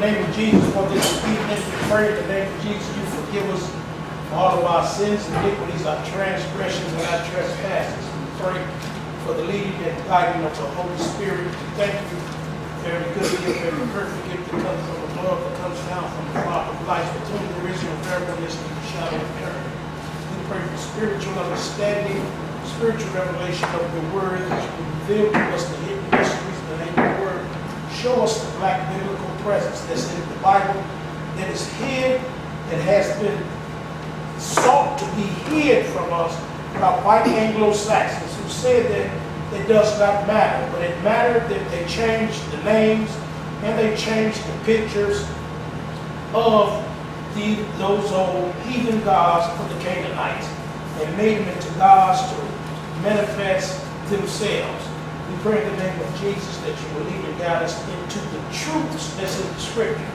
name of Jesus, for this evening, we pray in the name of Jesus, you forgive us for all of our sins, iniquities, our transgressions, and our trespasses. We pray for the leading and guiding of the Holy Spirit. We thank you for every good gift, every perfect gift that comes from above, that comes down from the Father of life, with whom there is no variableness to the shadow of turning. We pray for spiritual understanding, spiritual revelation of your word, that you will reveal to us the hidden mysteries of the name of your word. Show us the black biblical presence that's in the Bible, that is hid, that has been sought to be hid from us by white Anglo-Saxons who said that it does not matter, but it mattered that they changed the names and they changed the pictures of those old heathen gods for the Canaanites and made them into gods to manifest themselves. We pray in the name of Jesus that you will lead and guide us into the truths that's in the scripture. In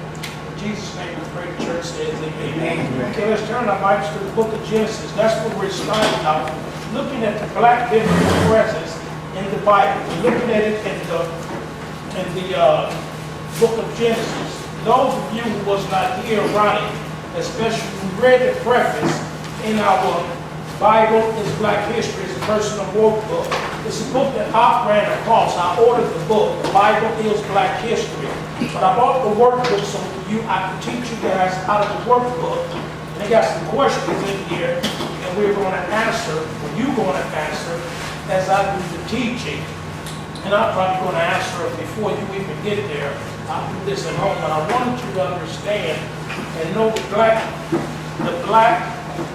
Jesus' name we pray, the church says amen. Okay, let's turn our minds to the book of Genesis. That's where we're starting out, looking at the black biblical presence in the Bible. We're looking at it in the book of Genesis. Those of you who was not here running, especially who read the preface in our Bible is Black History. It's a personal workbook. It's a book that I ran across. I ordered the book. The Bible is Black History. But I bought the workbook so I can teach you guys out of the workbook. And they got some questions in here, and we're going to answer, or you're going to answer, as I do the teaching. And I'm probably going to answer it before you even get there. I'll do this at home, but I want you to understand and know the black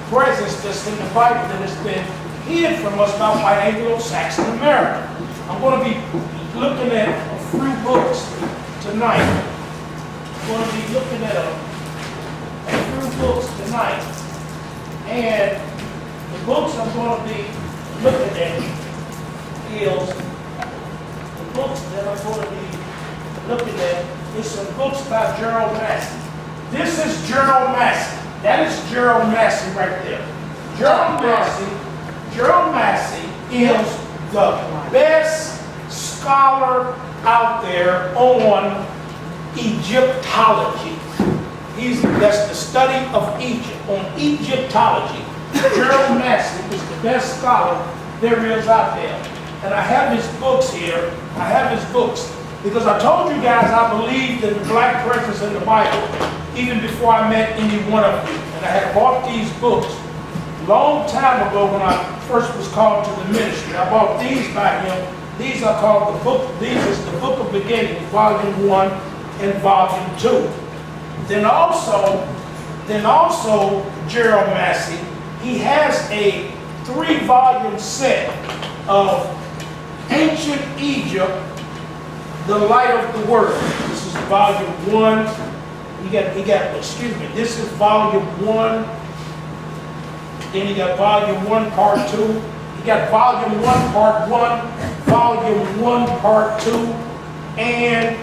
presence that's in the Bible that has been hid from us by white Anglo-Saxon America. I'm going to be looking at a few books tonight. I'm going to be looking at a few books tonight. And the books I'm going to be looking at is some books by Gerald Massey. This is Gerald Massey. That is Gerald Massey right there. Gerald Massey is the best scholar out there on Egyptology. That's the study of Egypt, on Egyptology. Gerald Massey is the best scholar there is out there. And I have his books here. I have his books because I told you guys I believed in the black presence in the Bible even before I met any one of you. And I had bought these books a long time ago when I first was called to the ministry. I bought these by him. These are called the book. These is the Book of Beginnings, Volume 1 and Volume 2. Then also Gerald Massey, he has a 3-volume set of Ancient Egypt, the Light of the World. This is Volume 1. This is Volume 1. Then he got Volume 1, Part 2. He got Volume 1, Part 1, Volume 1, Part 2, and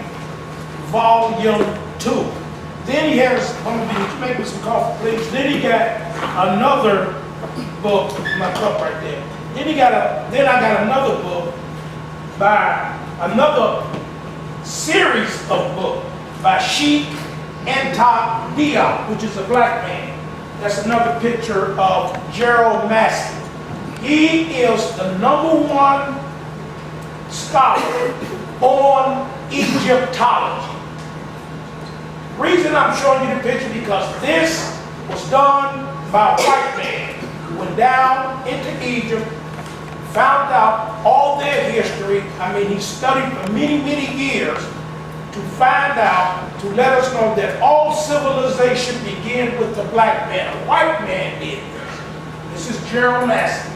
Volume 2. Then he has, make me some coffee, please. Then he got another book, my cup right there. Then I got another book by another series of books by Sheikh Anta Diop, which is a black man. That's another picture of Gerald Massey. He is the #1 scholar on Egyptology. Reason I'm showing you the picture because this was done by a white man who went down into Egypt, found out all their history. He studied for many, many years to find out, to let us know that all civilization began with the black man. A white man did this. This is Gerald Massey.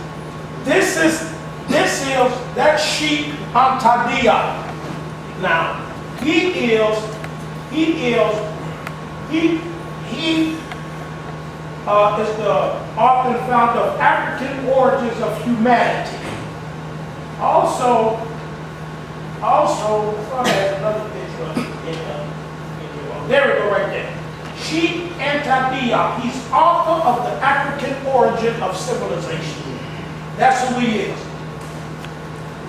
This is that Sheikh Anta Diop. Now, he is the author and founder of African Origins of Humanity. Also, I have another picture of there we go right there. Sheikh Anta Diop. He's author of the African Origin of Civilization. That's who he is.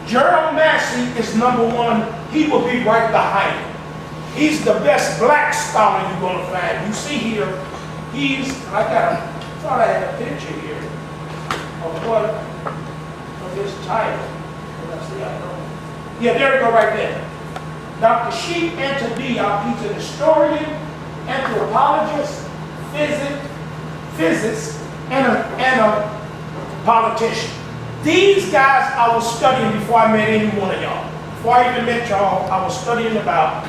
Gerald Massey is #1. He will be right behind him. He's the best black scholar you're going to find. You see here, thought I had a picture here of his title. Yeah, there you go right there. Dr. Sheikh Anta Diop, he's an historian, anthropologist, physicist, and a politician. These guys I was studying before I met any one of y'all. Before I even met y'all, I was studying about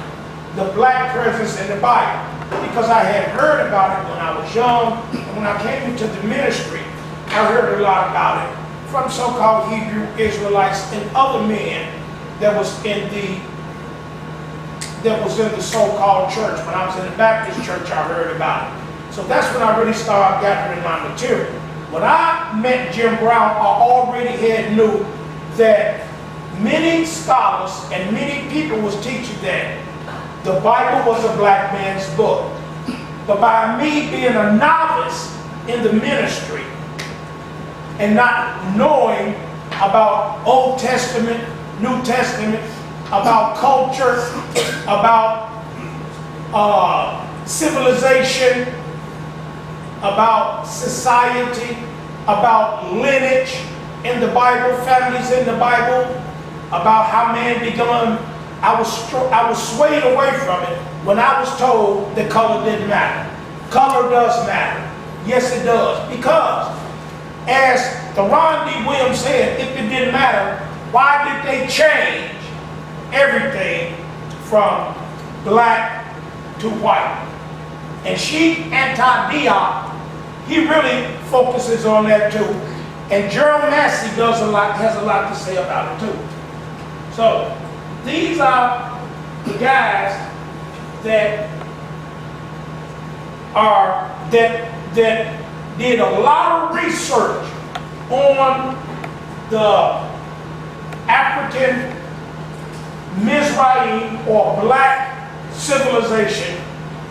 the black presence in the Bible because I had heard about it when I was young, and when I came into the ministry, I heard a lot about it from so-called Hebrew Israelites and other men that was in the so-called church. When I was in the Baptist church, I heard about it. So that's when I really started gathering my material. When I met Jim Brown, I already knew that many scholars and many people was teaching that the Bible was a black man's book. But by me being a novice in the ministry and not knowing about Old Testament, New Testament, about culture, about civilization, about society, about lineage in the Bible, families in the Bible, about how man began, I was swayed away from it when I was told that color didn't matter. Color does matter. Yes, it does. Because, as the Ron D. Williams said, if it didn't matter, why did they change everything from black to white? And Sheikh Anta Diop, he really focuses on that too. And Gerald Massey has a lot to say about it too. So these are the guys that did a lot of research on the African Mizraim or black civilization,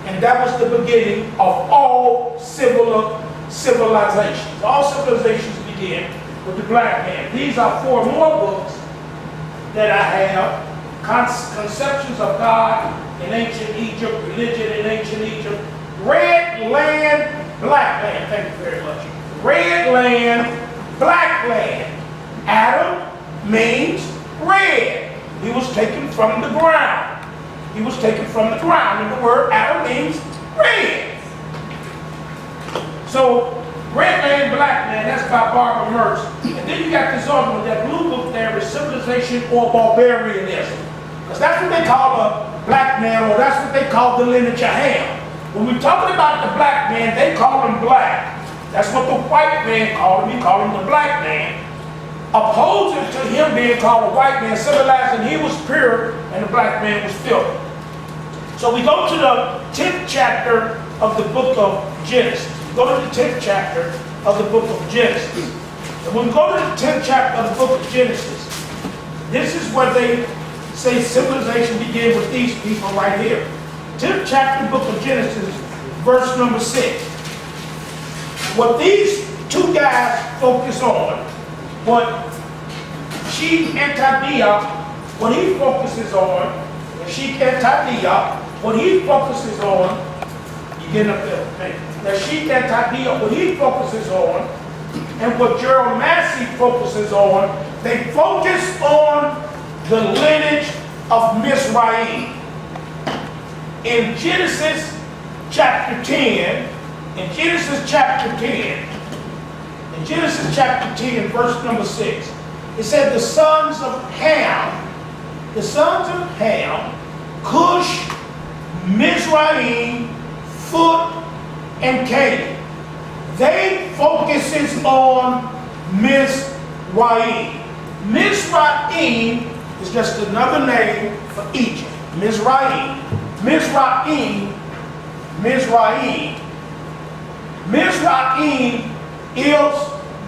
and that was the beginning of all civilizations. All civilizations begin with the black man. These are 4 more books that I have. Conceptions of God in Ancient Egypt, Religion in Ancient Egypt, Red Land, Black Land. Thank you very much. Red Land, Black Land. Adam means red. He was taken from the ground. He was taken from the ground, and the word Adam means red. So, Red Land, Black Land, that's by Barbara Merce. And then you got this other one, that blue book there is Civilization or Barbarianism. Because that's what they call a black man, or that's what they call the lineage of Ham. When we're talking about the black man, they call him black. That's what the white man called him. He called him the black man. Opposing to him being called a white man, civilized, and he was pure, and the black man was filthy. So we go to the 10th chapter of the book of Genesis. We go to the 10th chapter of the book of Genesis. And when we go to the 10th chapter of the book of Genesis, this is where they say civilization began with these people right here. 10th chapter of the book of Genesis, verse number 6. What these 2 guys focus on, what Sheikh Anta Diop, what he focuses on, Sheikh Anta Diop, what he focuses on, you get up there, okay? Now Sheikh Anta Diop, what he focuses on, and what Gerald Massey focuses on, they focus on the lineage of Mizraim. In Genesis chapter 10, in Genesis chapter 10, verse number 6, it said the sons of Ham, Cush, Mizraim, Phut, and Canaan. They focuses on Mizraim. Mizraim is just another name for Egypt. Mizraim is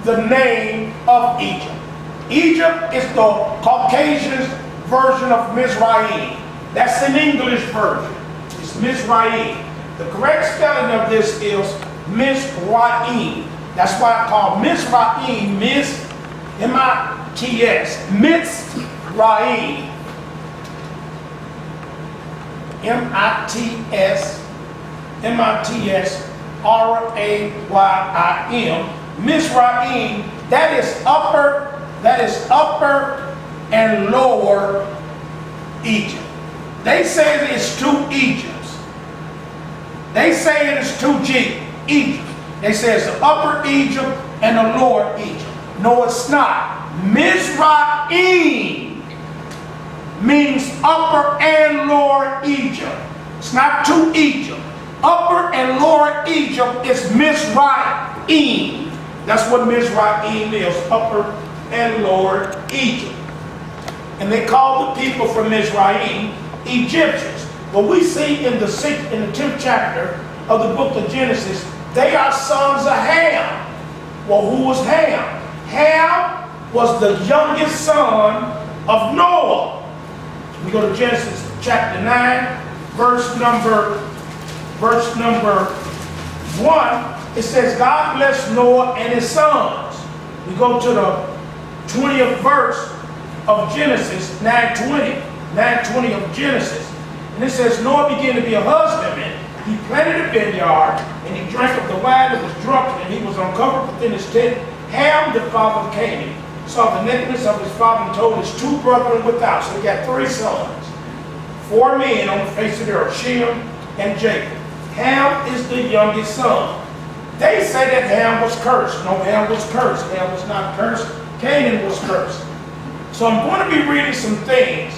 the name of Egypt. Egypt is the Caucasian version of Mizraim. That's an English version. It's Mizraim. The correct spelling of this is Mizraim. That's why I call Mizraim, M-I-T-S, Mizraim. M-I-T-S-R-A-Y-I-M. Mizraim, that is upper and lower Egypt. They say it's two Egypts. They say it is two Egypts. They say it's the upper Egypt and the lower Egypt. No, it's not. Mizraim means upper and lower Egypt. It's not two Egypt. Upper and lower Egypt is Mizraim. That's what Mizraim is, upper and lower Egypt. And they call the people from Mizraim Egyptians. But we see in the 10th chapter of the book of Genesis, they are sons of Ham. Well, who was Ham? Ham was the youngest son of Noah. We go to Genesis chapter 9, verse number 1. It says, God blessed Noah and his sons. We go to the 20th verse of Genesis, 9:20 of Genesis. And it says, Noah began to be a husbandman. He planted a vineyard, and he drank of the wine that was drunken, and he was uncovered within his tent. Ham, the father of Canaan, saw the nakedness of his father and told his two brethren without. So he got 3 sons, 4 men on the face of the earth, Shem and Japheth. Ham is the youngest son. They say that Ham was cursed. No, Ham was cursed. Ham was not cursed. Canaan was cursed. So I'm going to be reading some things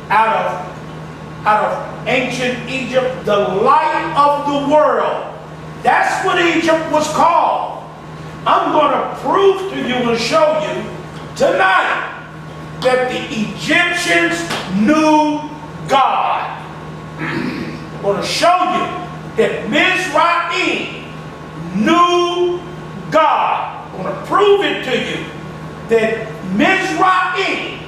out of ancient Egypt, the light of the world. That's what Egypt was called. I'm going to prove to you and show you tonight that the Egyptians knew God. I'm going to show you that Mizraim knew God. I'm going to prove it to you that Mizraim,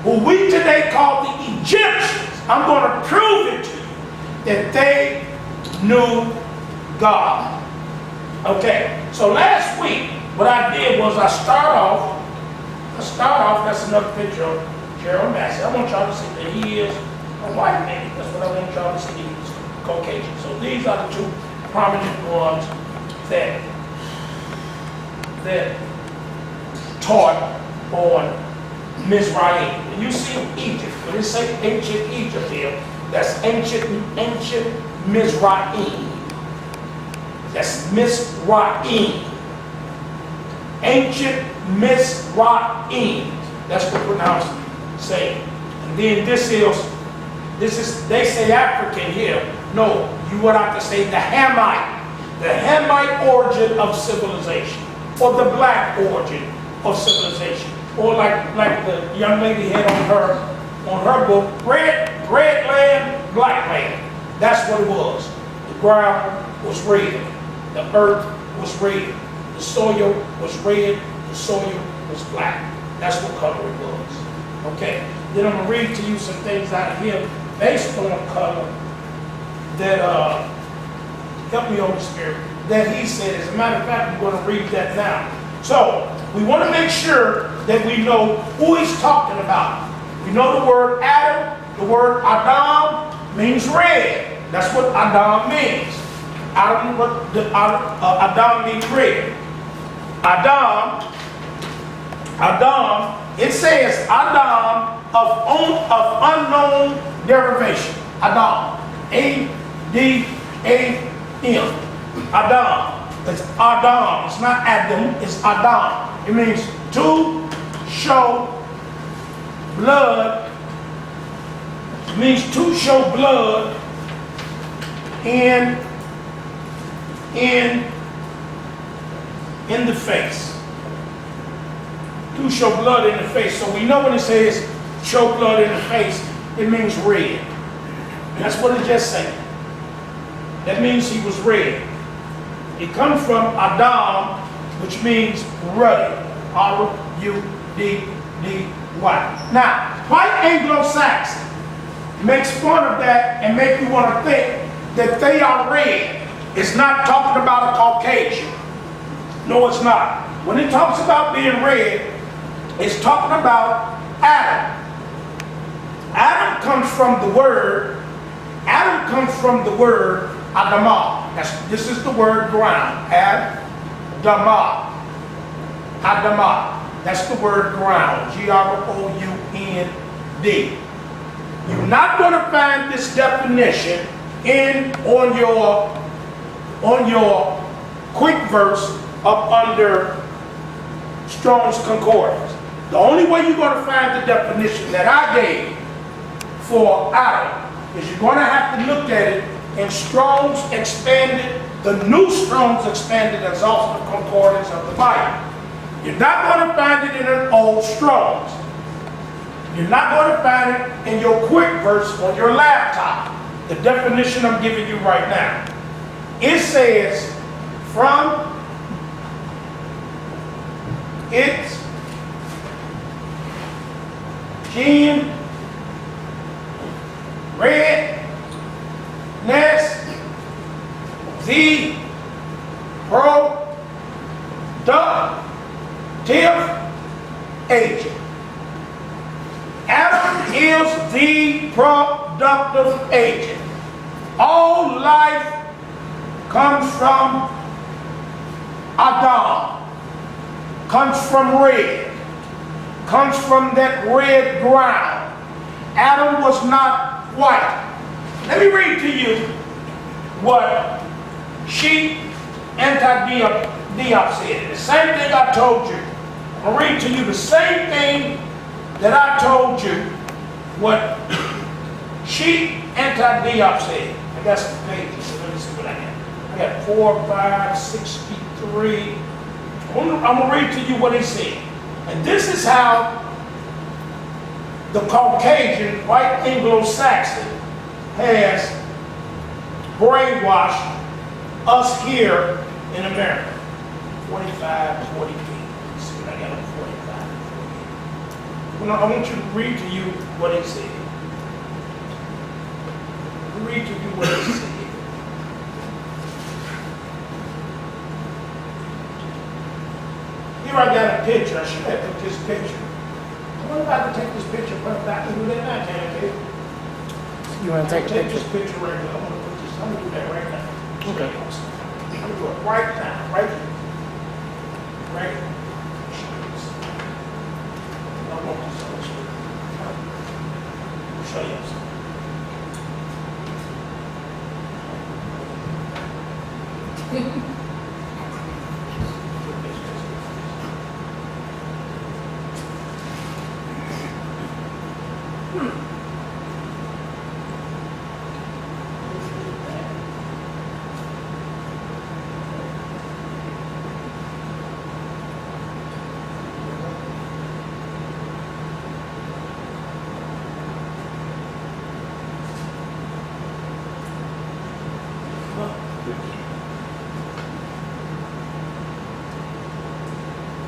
who we today call the Egyptians, I'm going to prove it to you that they knew God. Okay, so last week, what I did was I start off, that's another picture of Gerald Massey. I want y'all to see that he is a white man. That's what I want y'all to see. He's Caucasian. So these are the 2 prominent ones that taught on Mizraim. And you see Egypt. When they say ancient Egypt here, that's ancient Mizraim. That's Mizraim. Ancient Mizraim. That's what pronounced say. And then this is, they say African here. No, you would have to say the Hamite. The Hamite origin of civilization. Or the black origin of civilization. Or like the young lady had on her book, red land, black land. That's what it was. The ground was red. The earth was red. The soil was red. The soil was black. That's what color it was. Okay? Then I'm going to read to you some things out of here based on color that, help me, Holy Spirit, that he said. As a matter of fact, I'm going to read that now. So, we want to make sure that we know who he's talking about. We know the word Adam. The word Adam means red. That's what Adam means. Adam means red. Adam, it says Adam of unknown derivation. Adam. A-D-A-M. Adam. It's Adam. It's not Adam. It's Adam. It means to show blood. It means to show blood in the face. To show blood in the face. So we know when it says show blood in the face, it means red. That's what it just said. That means he was red. It comes from Adam, which means ruddy. R-U-D-D-Y. Now, white Anglo-Saxon makes fun of that and make you want to think that they are red. It's not talking about a Caucasian. No, it's not. When it talks about being red, it's talking about Adam. Adam comes from the word comes from the word Adamah. This is the word ground. Adamah. Adamah. That's the word ground. G-R-O-U-N-D. You're not going to find this definition on your quick verse up under Strong's Concordance. The only way you're going to find the definition that I gave for Adam is you're going to have to look at it in Strong's expanded, the New Strong's expanded exhaustive concordance of the Bible. You're not going to find it in an old Strong's. You're not going to find it in your quick verse on your laptop. The definition I'm giving you right now. It says, from its gene, redness, the productive agent. Adam is the productive agent. All life comes from Adam, comes from red, comes from that red ground. Adam was not white. Let me read to you what Sheep Anti-Diop said. The same thing I told you. I'll read to you the same thing that I told you what Sheep Anti-Diop said. I got some pages, so let me see what I got. I got 4, 5, 63. I'm going to read to you what he said. And this is how the Caucasian, white Anglo-Saxon, has brainwashed us here in America. 45, 40 feet. Let's see what I got on 45. I want you to read to you what he said. Read to you what he said. Here I got a picture. I should have took this picture. I wonder if I can take this picture, put it back and do that now, can I? You want to take a Take picture? this picture right now. I'm going to put this. I'm going to do that right now. Okay. I'm going to do it right now. Right here. Right here. I want this on the screen. I'll show you something.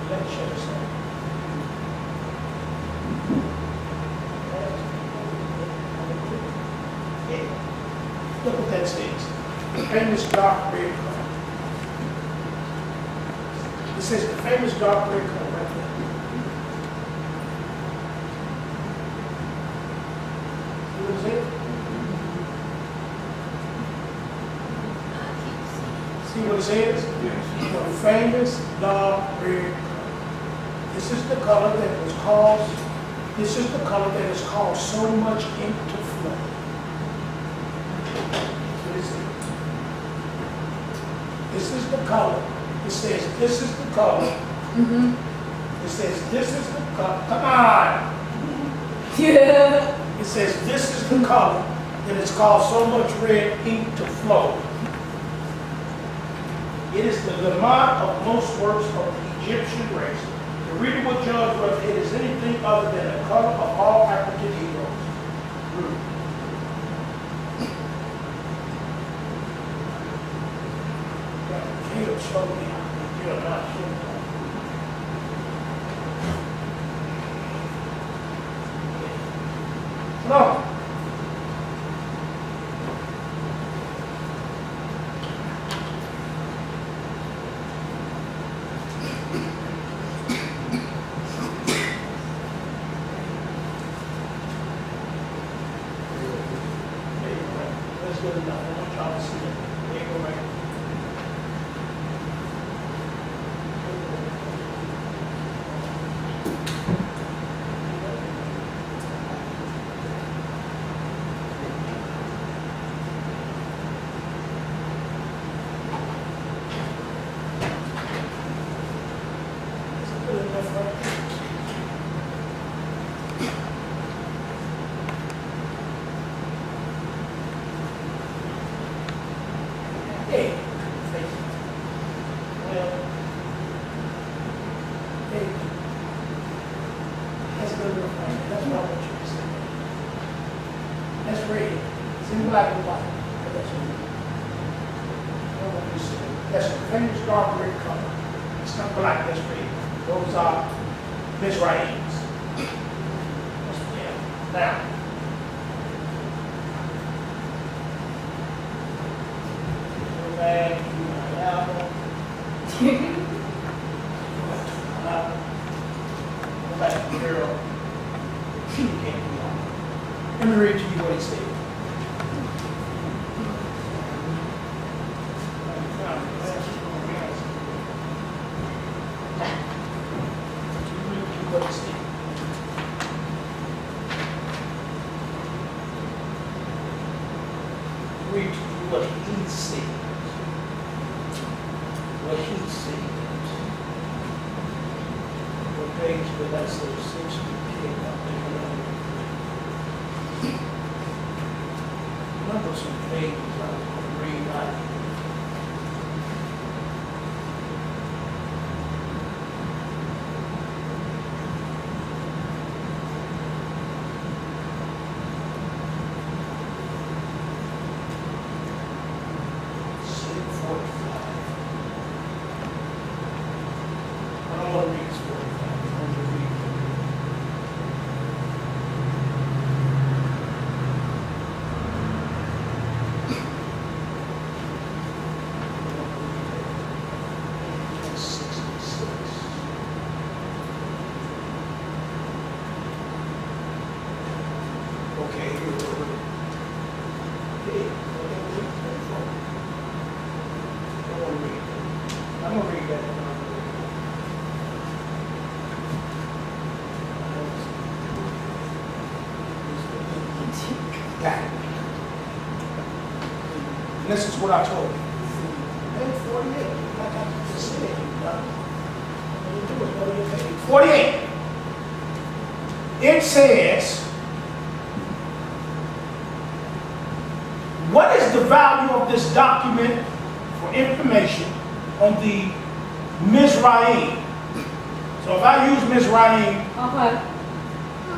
Let me show you something. Yeah. Look what that says. The famous dark red color. It says the famous dark red color right there. See what it says? See what it says? Yes. The famous dark red color. This is the color that was caused, this is the color that has caused so much ink to flow. This is the color. It says this is the color. It says this is the color. Come on. Yeah. It says this is the color that has caused so much red ink to flow. It is the lemma of most works of the Egyptian race. The reader will judge whether it is anything other than the color of all African heroes. Caleb showed me how to do it, not sure. No. Let's go to black and white. That's a famous dark red color. It's not black, that's red. Those are Mizraims. That's them. Now, go back to my album. Go back to the girl. She can't be on. Let me read to you what he said. What he said. Read to you what he said. What he said. What page would I say? 60 came up there. Number some pages I was going to read out. This is what I told you. Page 48. Like I just said, 48. It says, what is the value of this document for information on the Mizraim? So if I use Mizraim, Okay.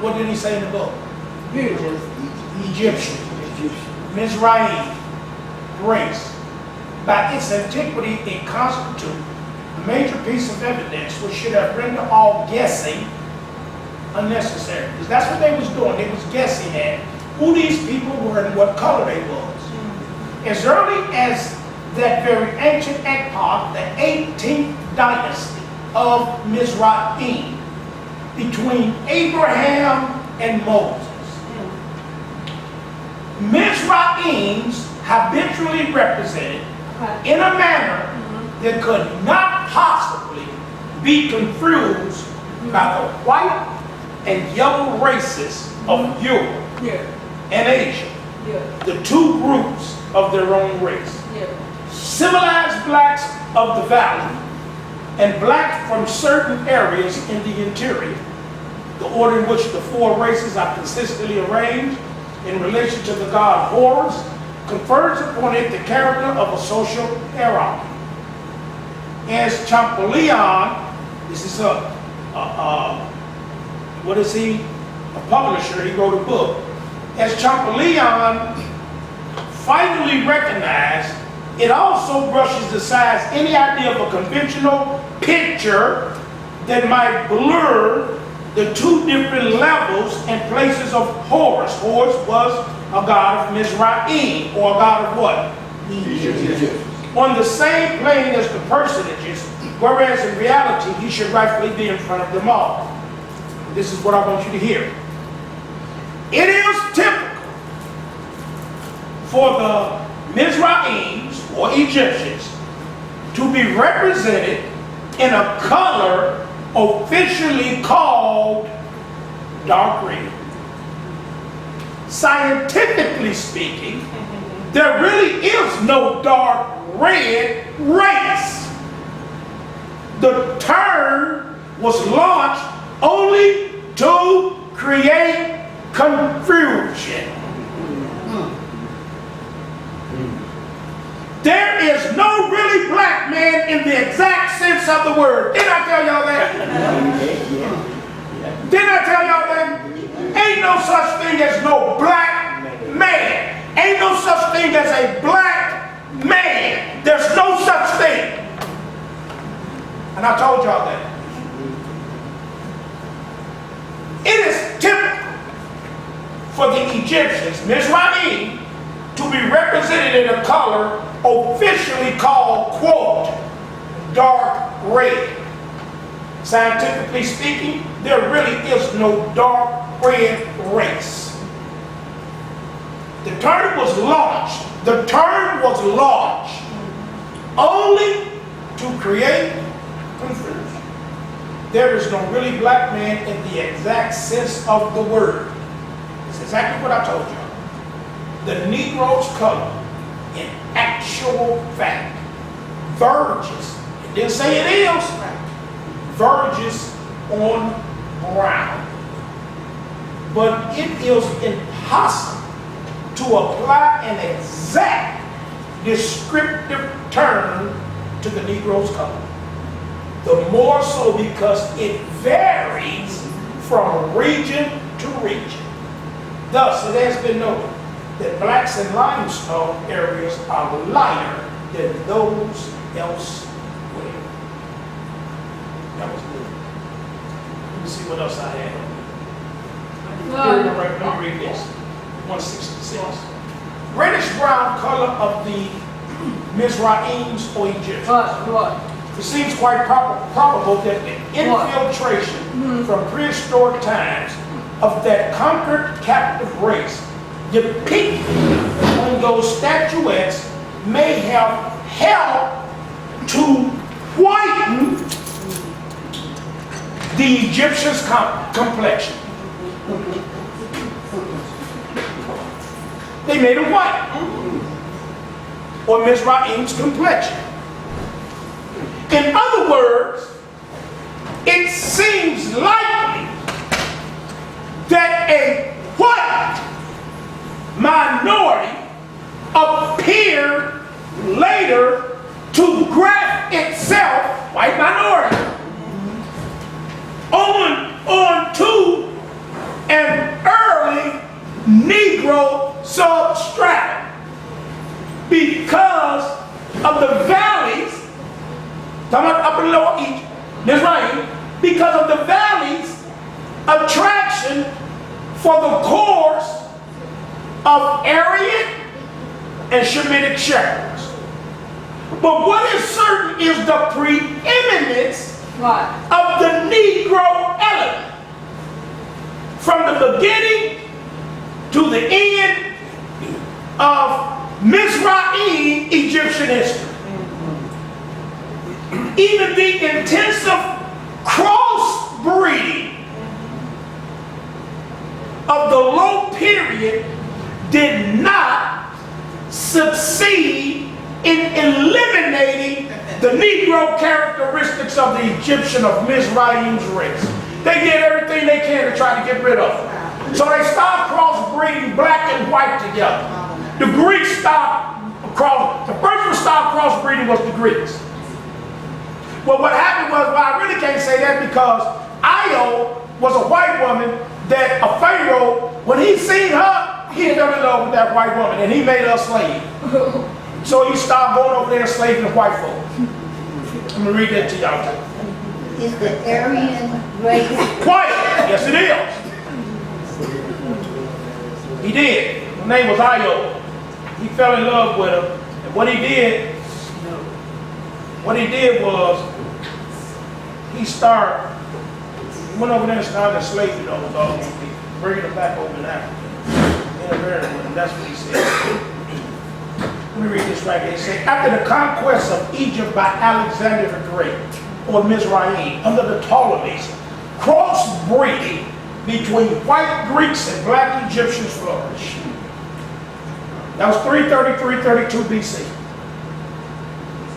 what did he say in the book? Egyptian. Mizraim. Race. By its antiquity, it constitutes a major piece of evidence which should have rendered all guessing unnecessary. Because that's what they was doing. They was guessing at who these people were and what color they was. As early as that very ancient epoch, the 18th dynasty of Mizraim, between Abraham and Moses. Mizraims habitually represented in a manner that could not possibly be confused by the white and yellow races of Europe and Asia, the two groups of their own race. Civilized blacks of the valley and blacks from certain areas in the interior, the order in which the four races are consistently arranged in relation to the god Horus, confers upon it the character of a social hierarchy. As Champollion, this is what is he? A publisher, he wrote a book. As Champollion finally recognized, it also brushes aside any idea of a conventional picture that might blur the two different levels and places of Horus. Horus was a god of Mizraim, or a god of what? Egypt. On the same plane as the personages, whereas in reality he should rightfully be in front of them all. This is what I want you to hear. It is typical for the Mizraims, or Egyptians, to be represented in a color officially called dark red. Scientifically speaking, there really is no dark red race. The term was launched only to create confusion. There is no really black man in the exact sense of the word. Didn't I tell y'all that? Didn't I tell y'all that? Ain't no such thing as no black man. Ain't no such thing as a black man. There's no such thing. And I told y'all that. It is typical for the Egyptians, Mizraim, to be represented in a color officially called, quote, dark red. Scientifically speaking, there really is no dark red race. The term was launched. The term was launched only to create confusion. There is no really black man in the exact sense of the word. It's exactly what I told you. The Negro's color, in actual fact, verges. It didn't say it is. Verges on brown. But it is impossible to apply an exact descriptive term to the Negro's color. The more so because it varies from region to region. Thus, it has been noted that blacks in limestone areas are lighter than those elsewhere. That was good. Let me see what else I had. Let me read this. 166. Reddish brown color of the Mizraims or Egyptians. What? It seems quite probable that the infiltration from prehistoric times of that conquered captive race depicted on those statuettes may have helped to whiten the Egyptians' complexion. They made it white, or Mizraim's complexion. In other words, it seems likely that a white minority appeared later to graft itself, white minority, onto an early Negro substratum because of the valleys, talking about up in Lower Egypt, Mizraim, because of the valleys' attraction for the cores of Aryan and Shemitic shepherds. But what is certain is the preeminence of the Negro element from the beginning to the end of Mizraim Egyptian history. Even the intensive crossbreeding of the low period did not succeed in eliminating the Negro characteristics of the Egyptian of Mizraim's race. They did everything they can to try to get rid of them. So they stopped crossbreeding black and white together. The Greeks stopped the first one stopped crossbreeding was the Greeks. Well, what happened was, well, I really can't say that because Io was a white woman that a Pharaoh, when he seen her, he fell in love with that white woman and he made her a slave. So he stopped going over there enslaving the white folk. I'm going to read that to y'all too. Is the Aryan race White? Yes, it is. He did. His name was Io. He fell in love with her. And what he did was, he went over there and started enslaving those dogs, bringing them back over in Africa. And that's what he said. Let me read this right here. It says, after the conquest of Egypt by Alexander the Great, or Mizraim, under the Ptolemies, crossbreeding between white Greeks and black Egyptians flourished. That was 332 BC.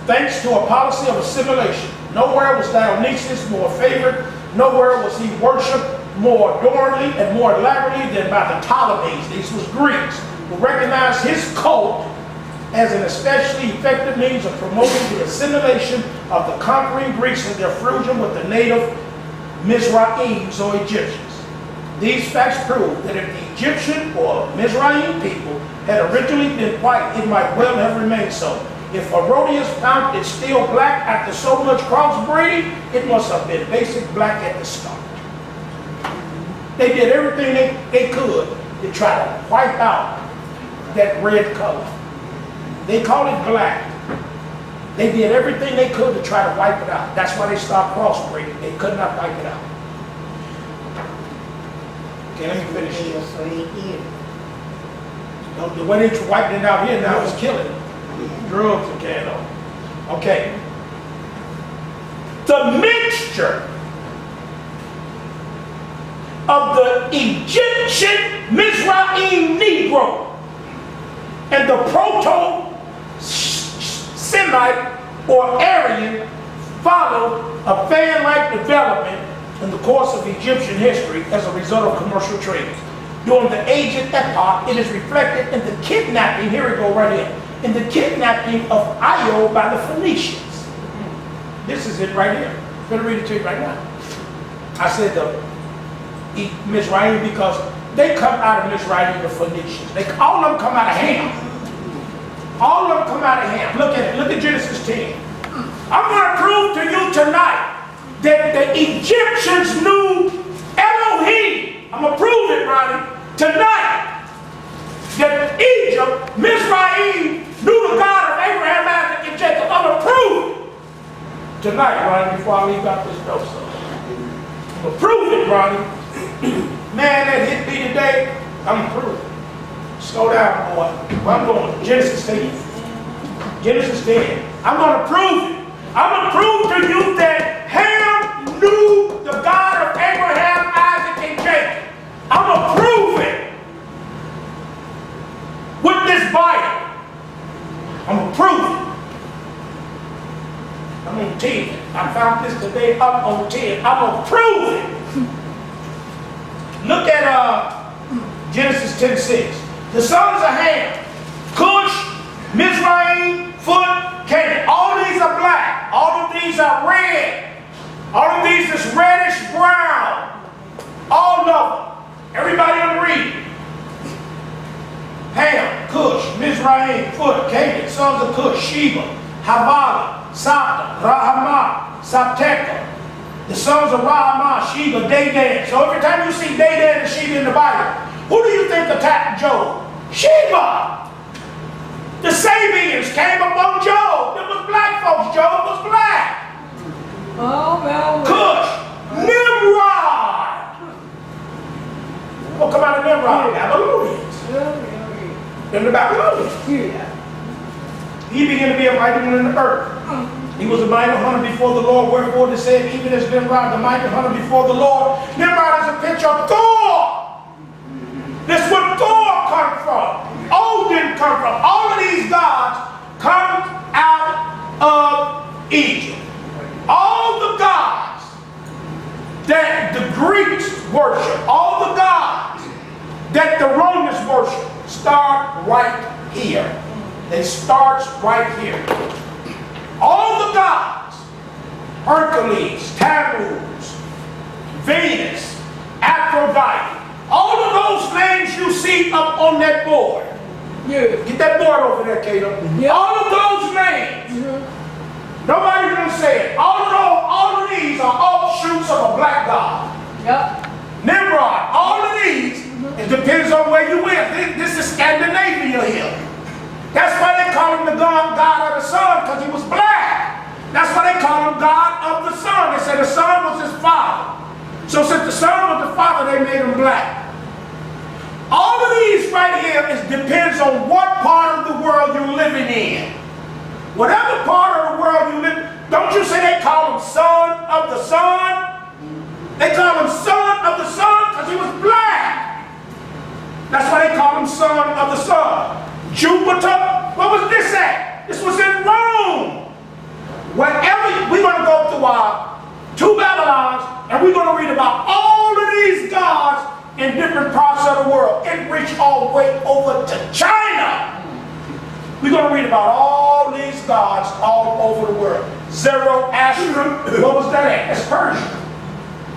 Thanks to a policy of assimilation, nowhere was Dionysius more favored, nowhere was he worshipped more adornedly and more elaborately than by the Ptolemies. These was Greeks who recognized his cult as an especially effective means of promoting the assimilation of the conquering Greeks and their fusion with the native Mizraims or Egyptians. These facts prove that if the Egyptian or Mizraim people had originally been white, it might well have remained so. If Herodias found it still black after so much crossbreeding, it must have been basic black at the start. They did everything they could to try to wipe out that red color. They call it black. They did everything they could to try to wipe it out. That's why they stopped crossbreeding. They could not wipe it out. Okay, let me finish this. So he did. The way they wiped it out here now is killing them. Drugs and candle. Okay. The mixture of the Egyptian Mizraim Negro and the Proto-Semite or Aryan followed a fan-like development in the course of Egyptian history as a result of commercial trade. During the ancient epoch, it is reflected in the kidnapping, here we go right here, in the kidnapping of Io by the Phoenicians. This is it right here. I'm going to read it to you right now. I said the Mizraim because they come out of Mizraim, the Phoenicians. All of them come out of Ham. All of them come out of Ham. Look at it. Look at Genesis 10. I'm going to prove to you tonight that the Egyptians knew Elohim. I'm going to prove it, Ronnie, tonight. That Egypt, Mizraim, knew the God of Abraham, Isaac, and Jacob. I'm going to prove it tonight, Ronnie, before I leave out this note. I'm going to prove it, Ronnie. Man, that hit me today, I'm going to prove it. Slow down, boy. Where I'm going, Genesis 10. Genesis 10. I'm going to prove it. I'm going to prove to you that Ham knew the God of Abraham, Isaac, and Jacob. I'm going to prove it with this Bible. I'm going to prove it. I'm on 10. I found this today up on 10. I'm going to prove it. Look at Genesis 10:6. The sons of Ham, Cush, Mizraim, Phut, Canaan. All these are black. All of these are red. All of these is reddish brown. All of them. Everybody on the read. Ham, Cush, Mizraim, Phut, Canaan. Sons of Cush, Sheba, Havilah, Sapta, Rahamah, Sapteca. The sons of Rahamah, Sheba, Dedan. So every time you see Dedan and Sheba in the Bible, who do you think attacked Job? Sheba. The Sabians came upon Job. It was black folks. Job was black. Oh, well. Cush, Nimrod. What come out of Nimrod? Babylonians. Them the Babylonians. Yeah. He began to be a mighty one in the earth. He was a mighty hunter before the Lord. Wherefore it is said, even as Nimrod, the mighty hunter before the Lord. Nimrod is a picture of Thor. That's where Thor come from. Odin come from. All of these gods come out of Egypt. All the gods that the Greeks worship, all the gods that the Romans worship, start right here. They start right here. All the gods, Hercules, Tammuz, Venus, Aphrodite, all of those names you see up on that board. Yeah. Get that board over there, Caleb. Yeah. All of those names. Nobody's going to say it. All of these are offshoots of a black god. Yep. Nimrod, all of these, it depends on where you went. This is Scandinavia here. That's why they call him the God of the sun, because he was black. That's why they call him God of the sun. They say the sun was his father. So since the sun was the father, they made him black. All of these right here depends on what part of the world you're living in. Whatever part of the world you live in, don't you say they call him son of the sun? They call him son of the sun because he was black. That's why they call him son of the sun. Jupiter, what was this at? This was in Rome. Wherever, we're going to go through our two Babylons, and we're going to read about all of these gods in different parts of the world. It reached all the way over to China. We're going to read about all these gods all over the world. Zoroastrian, what was that at? That's Persia.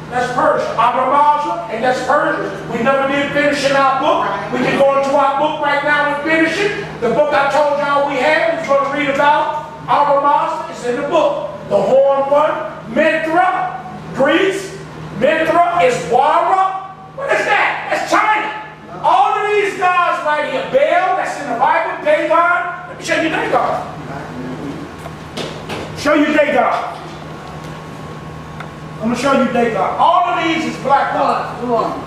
That's Persia. Abramaja, and that's Persia. We never did finish in our book. We can go into our book right now and finish it. The book I told y'all we had, we're going to read about Abramaja. It's in the book. The horn one, Mithra, Greece. Mithra is Wara. What is that? That's China. All of these gods right here. Baal, that's in the Bible. Dagon. Let me show you Dagon. Show you Dagon. I'm going to show you Dagon. All of these is black gods. What?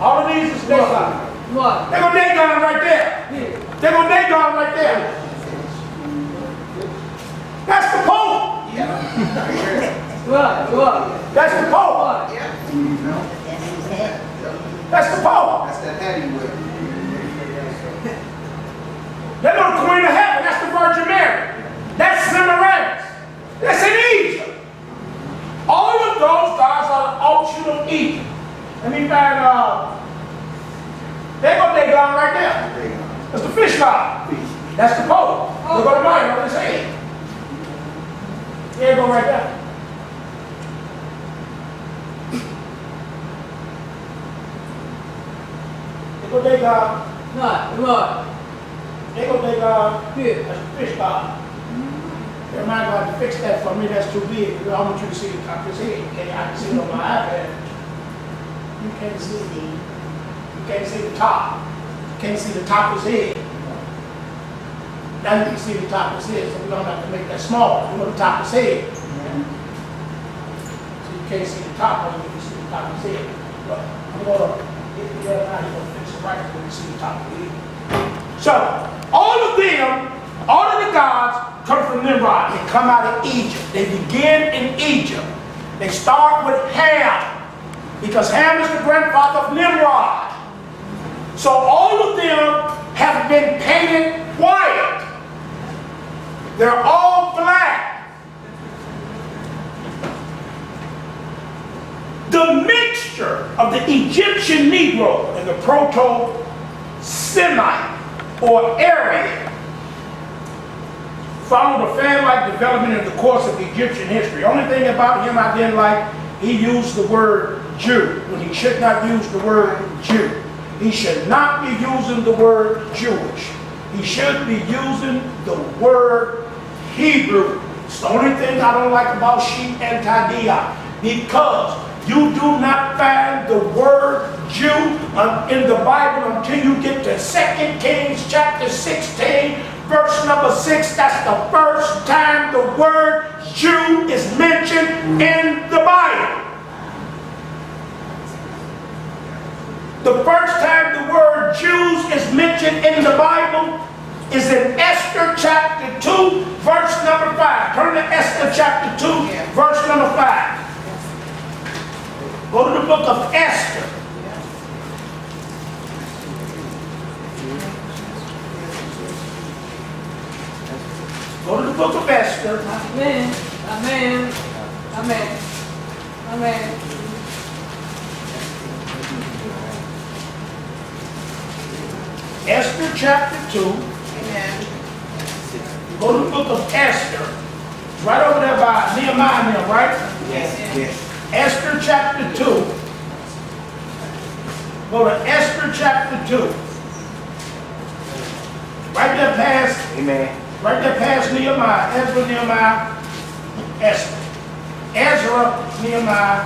All of these is Dagon. What? There go Dagon right there. There go Dagon right there. That's the Pope. What? That's the Pope. What? That's the Pope. That's that hat he wear. There go the Queen of Heaven. That's the Virgin Mary. That's Semiramis. That's in Egypt. All of those gods are the offshoot of Egypt. Let me find, there go Dagon right there. That's the fish god. That's the Pope. Look at the Bible on his head. There you go right there. There go Dagon. What? There go Dagon. Here. That's the fish god. Your mind going to fix that for me. That's too big. I want you to see the top of his head. Okay, I can see it on my iPad. You can't see the. You can't see the top. You can't see the top of his head. Now you can see the top of his head, so we don't have to make that smaller. You know the top of his head. So you can't see the top, but you can see the top of his head. But I'm gonna get the other now. He's gonna fix it right when you see the top of his head. So all of them, all of the gods come from Nimrod. They come out of Egypt. They begin in Egypt. They start with Ham, because Ham is the grandfather of Nimrod. So all of them have been painted white. They're all black. The mixture of the Egyptian Negro and the Proto-Semite or Aryan followed a fan-like development in the course of Egyptian history. Only thing about him I didn't like, he used the word Jew when he should not use the word Jew. He should not be using the word Jewish. He should be using the word Hebrew. It's the only thing I don't like about sheep and Tadia, because you do not find the word Jew in the Bible until you get to 2 Kings chapter 16, verse number 6. That's the first time the word Jew is mentioned in the Bible. The first time the word Jews is mentioned in the Bible is in Esther chapter 2, verse number 5. Turn to Esther chapter 2, verse number 5. Go to the book of Esther. Go to the book of Esther. Amen. Amen. Amen. Amen. Esther chapter 2. Amen. Go to the book of Esther. It's right over there by Nehemiah now, right? Yes. Esther chapter 2. Go to Esther chapter 2. Right there past, Amen. right there past Nehemiah. Ezra, Nehemiah, Esther. Ezra, Nehemiah,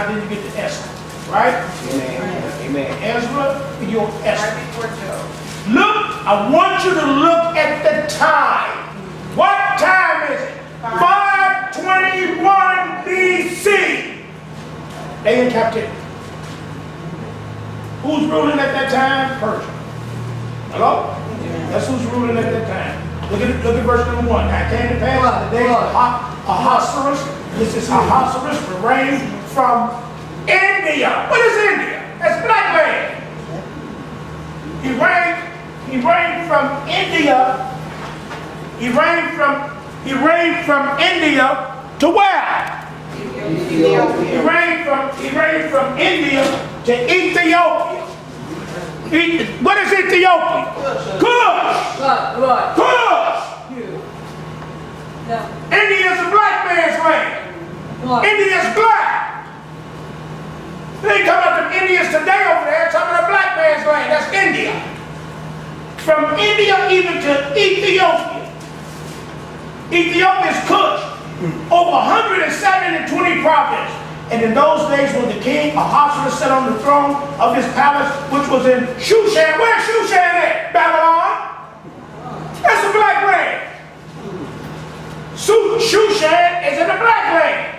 then you get to Esther. Right? Amen. Amen. Ezra, you're Esther. Right before Job. Look, I want you to look at the time. What time is it? 521 BC. They in captivity. Who's ruling at that time? Persia. Hello? That's who's ruling at that time. Look at verse number 1. Now it came to pass in the days of Ahasuerus. This is Ahasuerus, the reign from India. What is India? That's black man. He reigned from India. He reigned from India to where? Ethiopia. He reigned from India to Ethiopia. What is Ethiopia? Kush. What? Kush. You. No. India is a black man's land. What? India's black. They ain't talking about the Indians today over there, talking about a black man's land. That's India. From India even to Ethiopia. Ethiopia's Kush. Over 120 provinces. And in those days when the king Ahasuerus sat on the throne of his palace, which was in Shushan. Where's Shushan at? Babylon? That's a black land. Shushan is in the black land.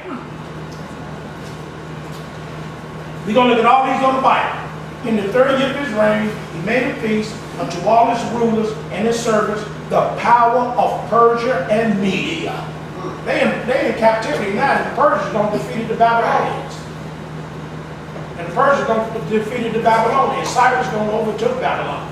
We're going to look at all these on the Bible. In the 30th year of his reign, he made a peace unto all his rulers and his servants, the power of Persia and Media. They in captivity now, and the Persians don't defeated the Babylonians. And the Persians don't defeated the Babylonians. Cyrus don't overtook Babylon.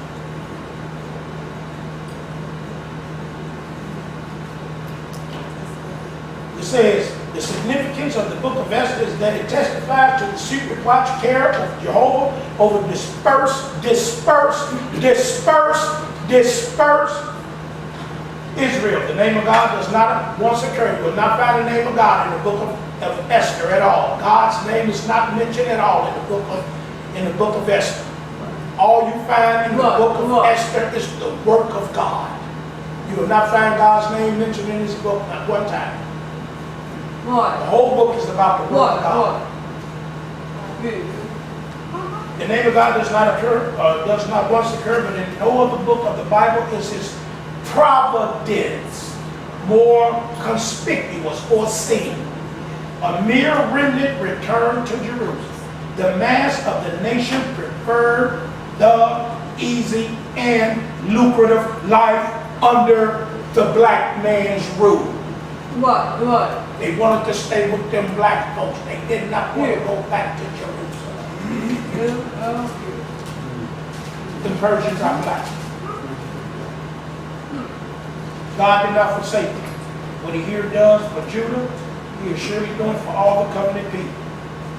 It says, the significance of the book of Esther is that it testifies to the secret watch care of Jehovah over dispersed Israel. The name of God does not once occur. You will not find the name of God in the book of Esther at all. God's name is not mentioned at all in the book of Esther. All you find in the book of Esther is the work of God. You will not find God's name mentioned in this book at one time. What? The whole book is about the work of God. The name of God does not once occur, but in no other book of the Bible is his providence more conspicuous or seen. A mere remnant returned to Jerusalem. The mass of the nation preferred the easy and lucrative life under the black man's rule. What? They wanted to stay with them black folks. They did not want to go back to Jerusalem. The Persians are black. God did not forsake them. What he here does for Judah, he is surely doing for all the covenant people.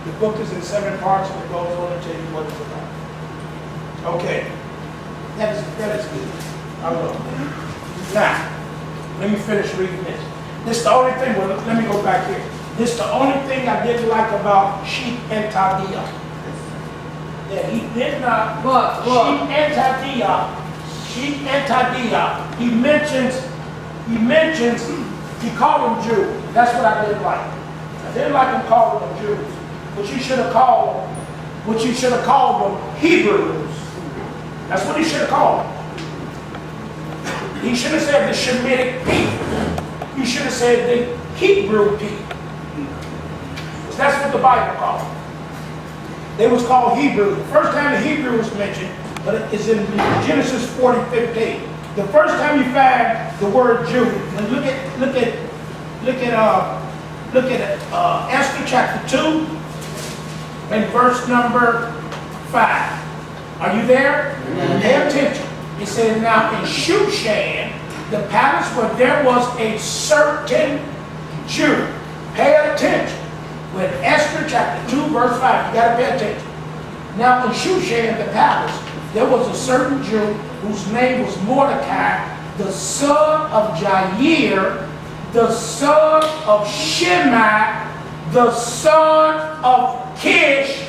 The book is in 7 parts and it goes on to tell you what it's about. Okay. That is good. I love that. Now, let me finish reading this. This is the only thing, well, let me go back here. This is the only thing I didn't like about Sheep and Tadia. That he did not, Sheep and Tadia, he called them Jews. That's what I didn't like. I didn't like him calling them Jews. But you should have called them Hebrews. That's what he should have called them. He should have said the Shemitic people. He should have said the Hebrew people. Because that's what the Bible called them. They was called Hebrew. The first time the Hebrew was mentioned, but it is in Genesis 40:15. The first time you find the word Jew, and look at Esther chapter 2 and verse number 5. Are you there? Mm-hmm. Pay attention. It says, now in Shushan, the palace where there was a certain Jew. Pay attention. With Esther chapter 2 verse 5, you got to pay attention. Now in Shushan, the palace, there was a certain Jew whose name was Mordecai, the son of Jair, the son of Shimei, the son of Kish,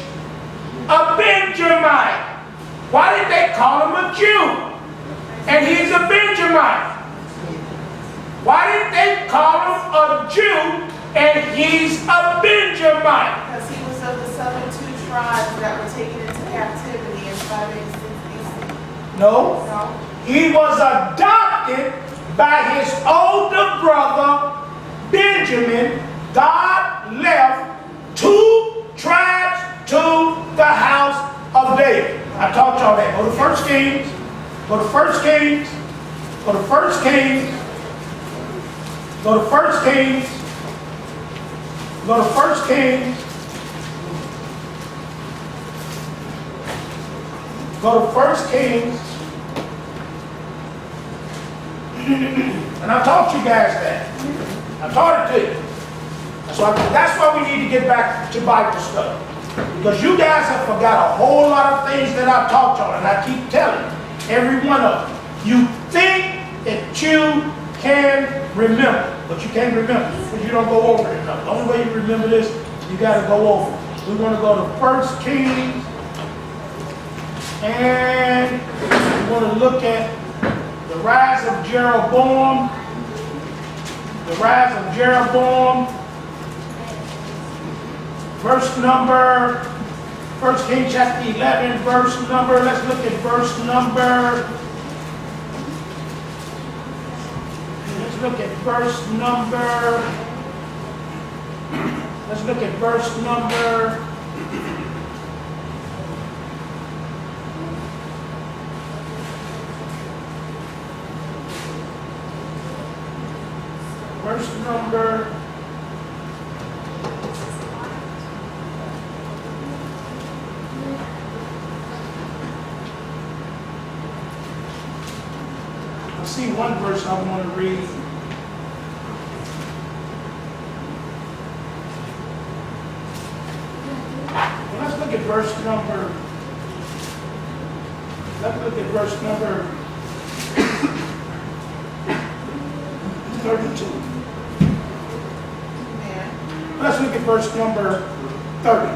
a Benjamite. Why did they call him a Jew? And he's a Benjamite. Why did they call him a Jew and he's a Benjamite? Because he was of the southern 2 tribes that were taken into captivity in 586 BC. No. He was adopted by his older brother, Benjamin. God left 2 tribes to the house of David. I taught y'all that. Go to 1 Kings. Go to 1 Kings. Go to 1 Kings. Go to 1 Kings. Go to 1 Kings. Go to 1 Kings. And I taught you guys that. I taught it to you. That's why we need to get back to Bible study. Because you guys have forgot a whole lot of things that I've taught y'all. And I keep telling you, every one of you. You think that you can remember, but you can't remember because you don't go over it enough. The only way you remember this, you got to go over it. We're going to go to 1 Kings, and we're going to look at the rise of Jeroboam. The rise of Jeroboam. Verse number, 1 Kings chapter 11, verse number, let's look at verse number, let's look at verse number, let's look at verse number, verse number, see one verse I want to read. Well, let's look at verse number. Let's look at verse number 32. Amen. Let's look at verse number 30.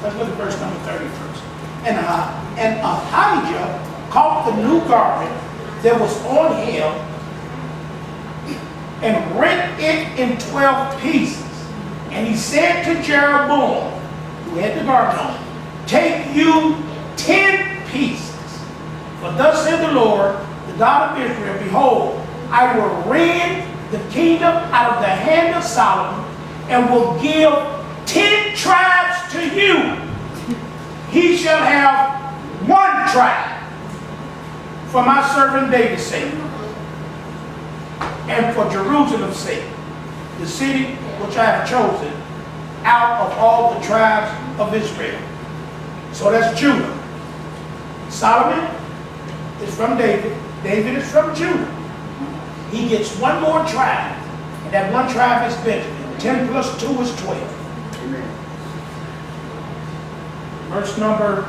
Let's look at verse number 30 first. And Ahijah caught the new garment that was on him and rent it in 12 pieces. And he said to Jeroboam, who had the garment on, take you 10 pieces. For thus said the Lord, the God of Israel, behold, I will rend the kingdom out of the hand of Solomon and will give 10 tribes to you. He shall have one tribe for my servant David's sake, and for Jerusalem's sake, the city which I have chosen out of all the tribes of Israel. So that's Judah. Solomon is from David. David is from Judah. He gets one more tribe, and that one tribe is Benjamin. 10 plus 2 is 12. Amen. Verse number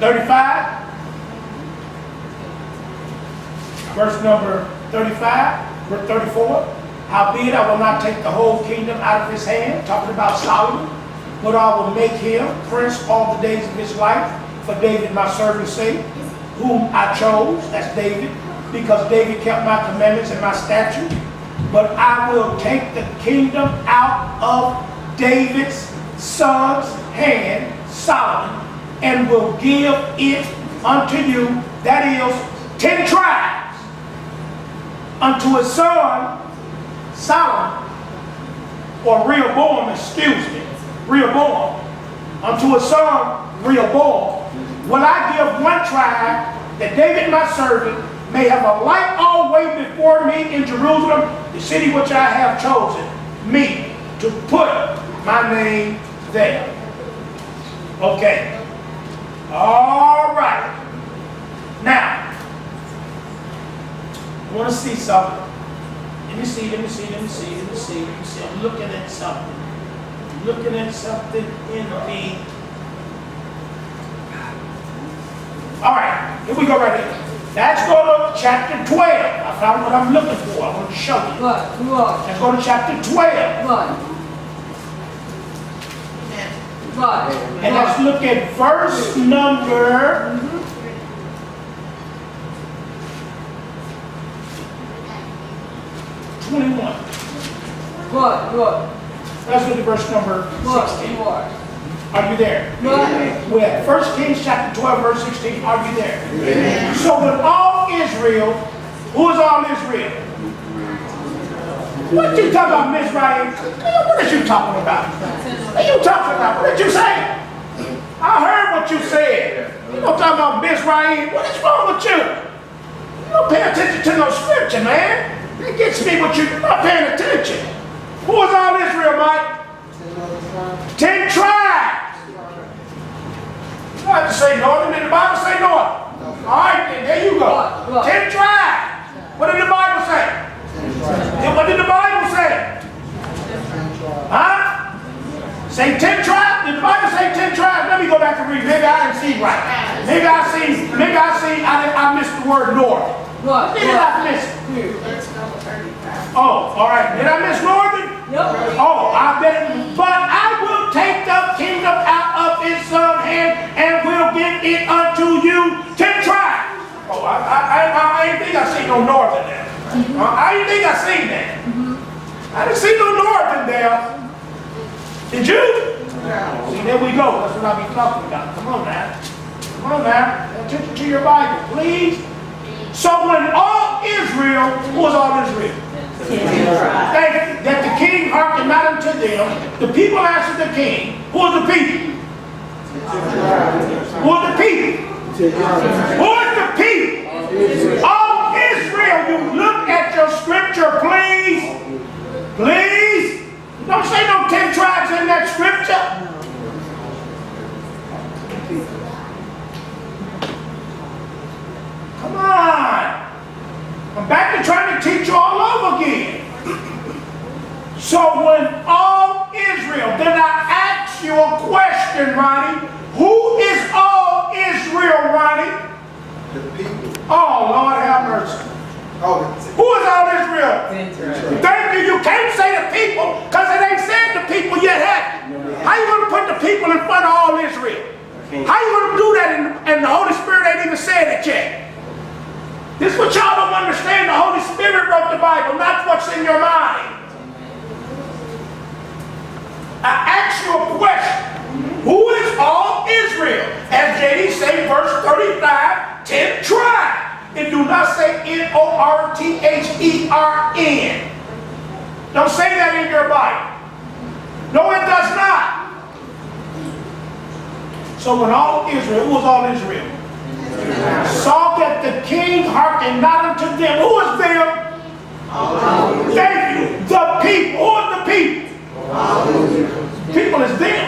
35. Verse number 35, verse 34. Howbeit I will not take the whole kingdom out of his hand, talking about Solomon, but I will make him prince all the days of his life, for David my servant's sake, whom I chose, that's David, because David kept my commandments and my statutes. But I will take the kingdom out of David's son's hand, Solomon, and will give it unto you, that is, 10 tribes, unto his son, Solomon, or Rehoboam, excuse me, Rehoboam, unto his son, Rehoboam, will I give one tribe, that David my servant may have a light always before me in Jerusalem, the city which I have chosen, me, to put my name there. Okay. All right. Now, I want to see something. Let me see. I'm looking at something. In the... All right, here we go right here. Let's go to chapter 12. I found what I'm looking for. I want to show you. What? Let's go to chapter 12. What? And let's look at verse number 21. What? Let's look at verse number 16. What? Are you there? What? We're at 1 Kings chapter 12, verse 16. Are you there? Amen. So when all Israel, who is all Israel? What you talking about, Mizraim? What are you talking about? What are you talking about? What did you say? I heard what you said. You don't talk about Mizraim. What is wrong with you? You don't pay attention to no scripture, man. It gets me what you're not paying attention. Who is all Israel, Mike? 10 tribes. You have to say northern. Did the Bible say north? All right, then there you go. 10 tribes. What did the Bible say? What did the Bible say? Huh? Say 10 tribes? Did the Bible say 10 tribes? Let me go back and read. Maybe I didn't see right. Maybe I missed the word north. What? Maybe I missed it. That's number 35. Oh, all right. Did I miss northern? Yep. Oh, I bet. But I will take the kingdom out of his son's hand and will give it unto you 10 tribes. Oh, I ain't think I seen no northern there. I didn't think I seen that. I didn't see no northern there. Did you? No. See, there we go. That's what I be talking about. Come on now. Come on now. Pay attention to your Bible, please. So when all Israel, who was all Israel? That the king hearkened not unto them, the people answered the king. Who was the people? Who was the people? Who is the people? All Israel. You look at your scripture, please. Please. Don't say no 10 tribes in that scripture. Come on. I'm back to trying to teach you all over again. So when all Israel, then I ask you a question, Ronnie. Who is all Israel, Ronnie? The people. Oh, Lord have mercy. Oh, Who is all Israel? Thank you. You can't say the people because it ain't said the people yet, have you? How you going to put the people in front of all Israel? How you going to do that and the Holy Spirit ain't even said it yet? This is what y'all don't understand. The Holy Spirit wrote the Bible, not what's in your mind. I ask you a question. Who is all Israel? As JD say, verse 35, 10 tribes. It do not say N-O-R-T-H-E-R-N. Don't say that in your Bible. No, it does not. So when all Israel, who was all Israel? Saw that the king hearkened not unto them. Who is them? Thank you. The people. Who is the people? People is them.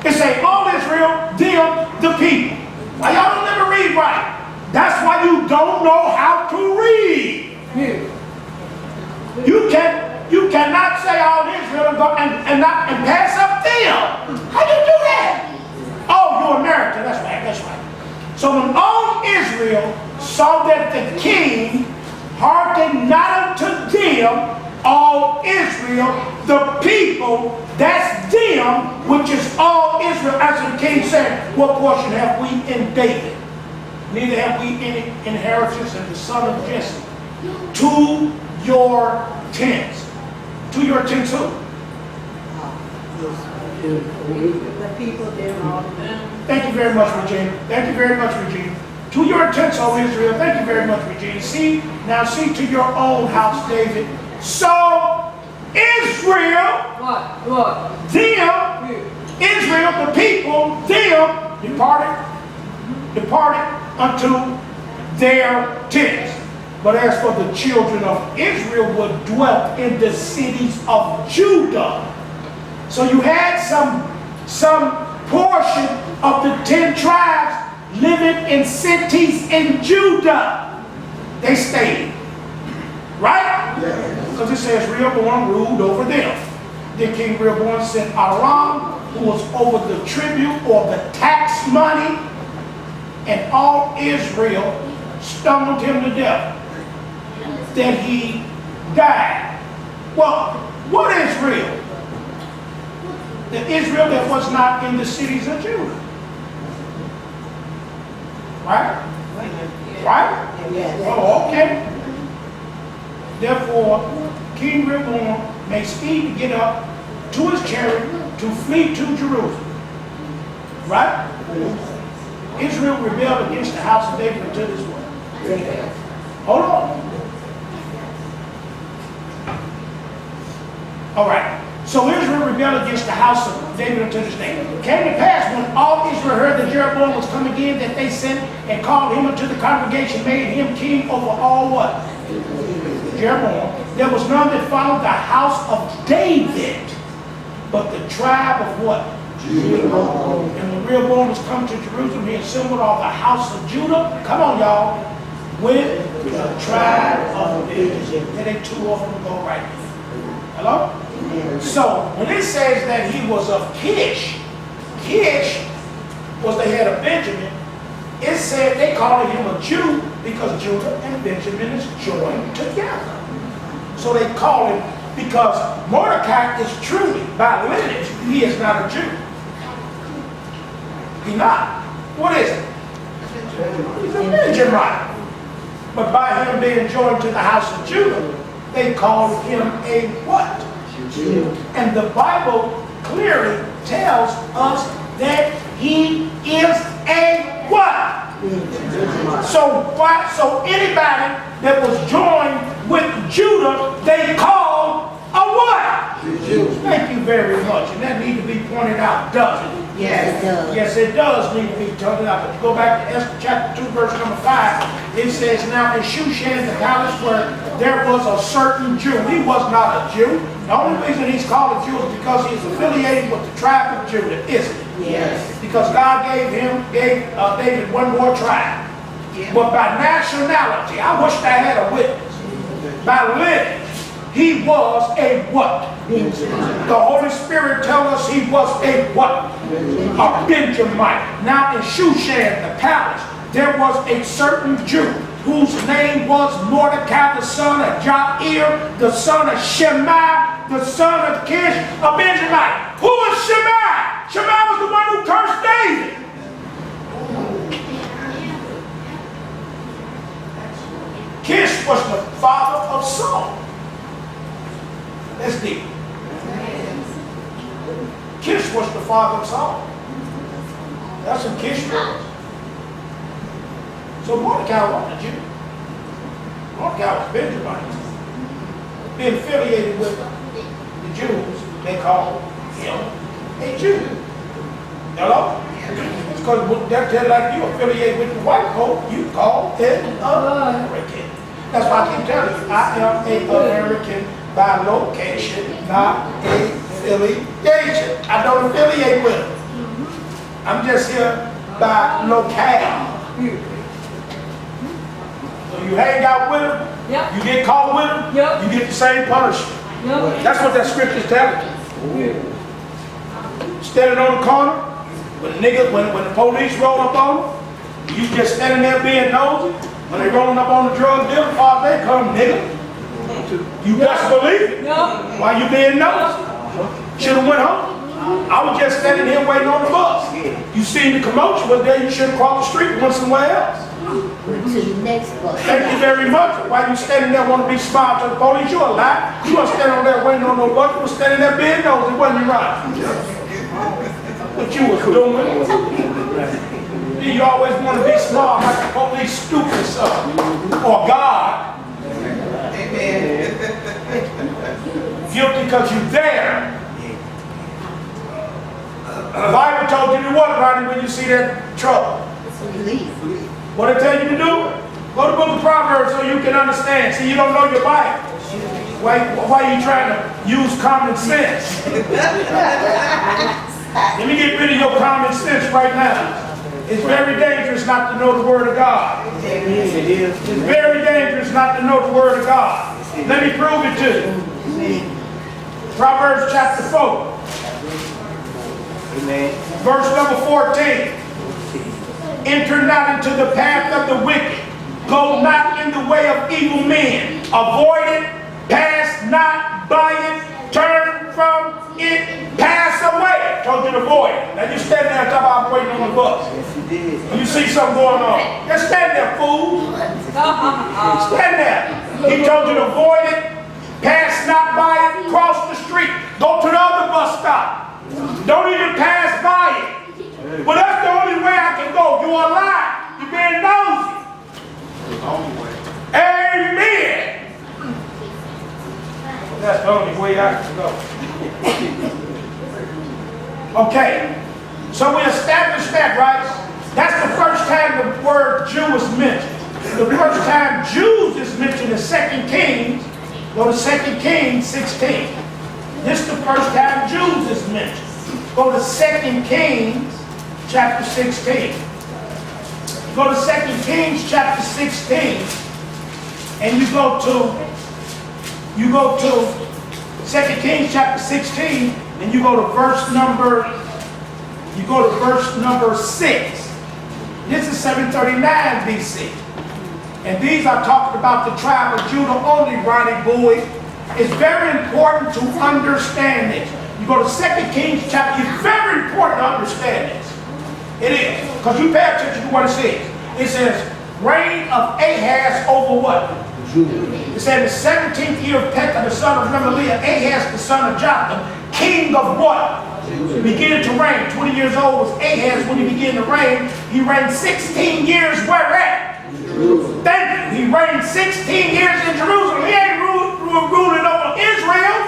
It say all Israel, them, the people. Why y'all don't never read right? That's why you don't know how to read. You cannot say all Israel and go and pass up them. How you do that? Oh, you're American. That's right. That's right. So when all Israel saw that the king hearkened not unto them, all Israel, the people, that's them, which is all Israel. As the king said, what portion have we in David? Neither have we any inheritance in the son of Jesse. To your tents. To your tents who? The people did all of them. Thank you very much, Regina. Thank you very much, Regina. To your tents, O Israel. Thank you very much, Regina. See to your own house, David. So, Israel, them, Israel, the people, them, departed unto their tents. But as for the children of Israel, were dwelt in the cities of Judah. So you had some portion of the 10 tribes living in cities in Judah. They stayed. Right? Because it says Rehoboam ruled over them. Then King Rehoboam sent Aram, who was over the tribute or the tax money, and all Israel stoned him to death. Then he died. Well, what Israel? The Israel that was not in the cities of Judah. Right? Right? Yes. Oh, okay. Therefore, King Rehoboam may speed to get up to his chariot to flee to Jerusalem. Right? Israel rebelled against the house of David until this way. Hold on. All right. So Israel rebelled against the house of David until this day. It came to pass when all Israel heard that Jeroboam was come again, that they sent and called him unto the congregation, made him king over all what? Jeroboam. There was none that followed the house of David, but the tribe of what? Judah. And when Rehoboam was come to Jerusalem, he assembled all the house of Judah. Come on, y'all. With the tribe of Israel. There ain't too often to go right here. Hello? So when it says that he was of Kish, Kish was the head of Benjamin. It said they called him a Jew because Judah and Benjamin is joined together. So they call him, because Mordecai is truly, by lineage, he is not a Jew. He's not. What is it? He's a Benjamite. But by him being joined to the house of Judah, they called him a what? Jew. And the Bible clearly tells us that he is a what? So anybody that was joined with Judah, they called a what? Jew. Thank you very much. And that needs to be pointed out, doesn't it? Yes, it does. Yes, it does need to be pointed out. But go back to Esther chapter 2, verse number 5. It says, now in Shushan, the palace where there was a certain Jew. He was not a Jew. The only reason he's called a Jew is because he's affiliated with the tribe of Judah, isn't it? Yes. Because God gave David one more tribe. Yeah. But by nationality, I wish I had a witness. By lineage, he was a what? Benjamin. The Holy Spirit tells us he was a what? A Benjamite. Now in Shushan, the palace, there was a certain Jew whose name was Mordecai, the son of Jair, the son of Shimei, the son of Kish, a Benjamite. Who was Shimei? Shimei was the one who cursed David. Kish was the father of Saul. That's deep. Kish was the father of Saul. That's who Kish was. So Mordecai wasn't a Jew. Mordecai was Benjamin. Being affiliated with the Jews, they call him a Jew. Hello? It's because they're like you affiliated with the white coat, you call it American. That's why I keep telling you, I am an American by location, not a affiliation. I don't affiliate with them. I'm just here by locale. So you hang out with them, Yep. you get caught with them, Yep. you get the same punishment. Yep. That's what that scripture's telling you. Standing on the corner, when the police roll up on them, you just standing there being nosy. When they rolling up on the drug dealer, far as they come, nigga. You best believe it. Yep. Why you being nosy? Should have went home. I was just standing here waiting on the bus. You seen the commotion, but then you should have crossed the street and went somewhere else. To the next bus. Thank you very much. Why you standing there want to be smart to the police? You a lie. You weren't standing on there waiting on no bus. You was standing there being nosy. Wasn't you right? What you was doing. You always want to be smart like the police stupid son. Or God. Amen. Guilty because you're there. The Bible told you to do what, Ronnie, when you see that trouble? Leave. What it tell you to do? Go to the book of Proverbs so you can understand. See, you don't know your Bible. Why are you trying to use common sense? Let me get rid of your common sense right now. It's very dangerous not to know the Word of God. It's very dangerous not to know the Word of God. Let me prove it to you. Proverbs chapter 4. Amen. Verse number 14. Enter not into the path of the wicked. Go not in the way of evil men. Avoid it. Pass not by it. Turn from it. Pass away. Told you to avoid it. Now you stand there and talk about waiting on the bus. Yes, you did. You see something going on. Just stand there, fool. Stand there. He told you to avoid it. Pass not by it. Cross the street. Go to the other bus stop. Don't even pass by it. But that's the only way I can go. You're alive. You're being nosy. Amen. That's the only way I can go. Okay. So we established that, right? That's the first time the word Jew is mentioned. The first time Jews is mentioned is 2 Kings. Go to 2 Kings 16. This is the first time Jews is mentioned. Go to 2 Kings chapter 16. Go to 2 Kings chapter 16 and you go to 2 Kings chapter 16, and you go to verse number 6. This is 739 BC. And these are talking about the tribe of Judah only, Ronnie Bowie. It's very important to understand this. You go to 2 Kings chapter, it's very important to understand this. It is, because you pay attention to what it says. It says, reign of Ahaz over what? Judah. It said the 17th year of Pekah, the son of Remaliah, Ahaz, the son of Jotham, king of what? Judah. Beginning to reign. 20 years old was Ahaz when he began to reign. He reigned 16 years where at? Jerusalem. Thank you. He reigned 16 years in Jerusalem. He ain't ruling over Israel.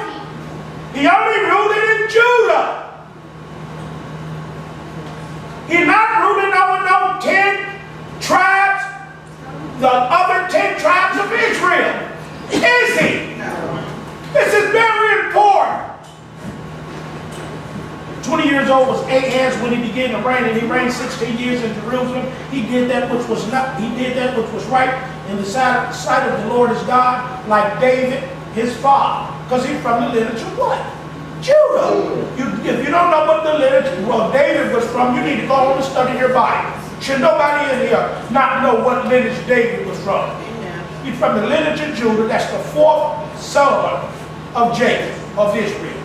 He only ruled in Judah. He's not ruling over no 10 tribes, the other 10 tribes of Israel. Is he? This is very important. 20 years old was Ahaz when he began to reign, and he reigned 16 years in Jerusalem. He did that which was right in the sight of the Lord his God, like David, his father. Because he's from the lineage of what? Judah. If you don't know what the lineage of David was from, you need to go home and study your Bible. Should nobody in here not know what lineage David was from? Amen. He's from the lineage of Judah. That's the 4th son of Jacob, of Israel.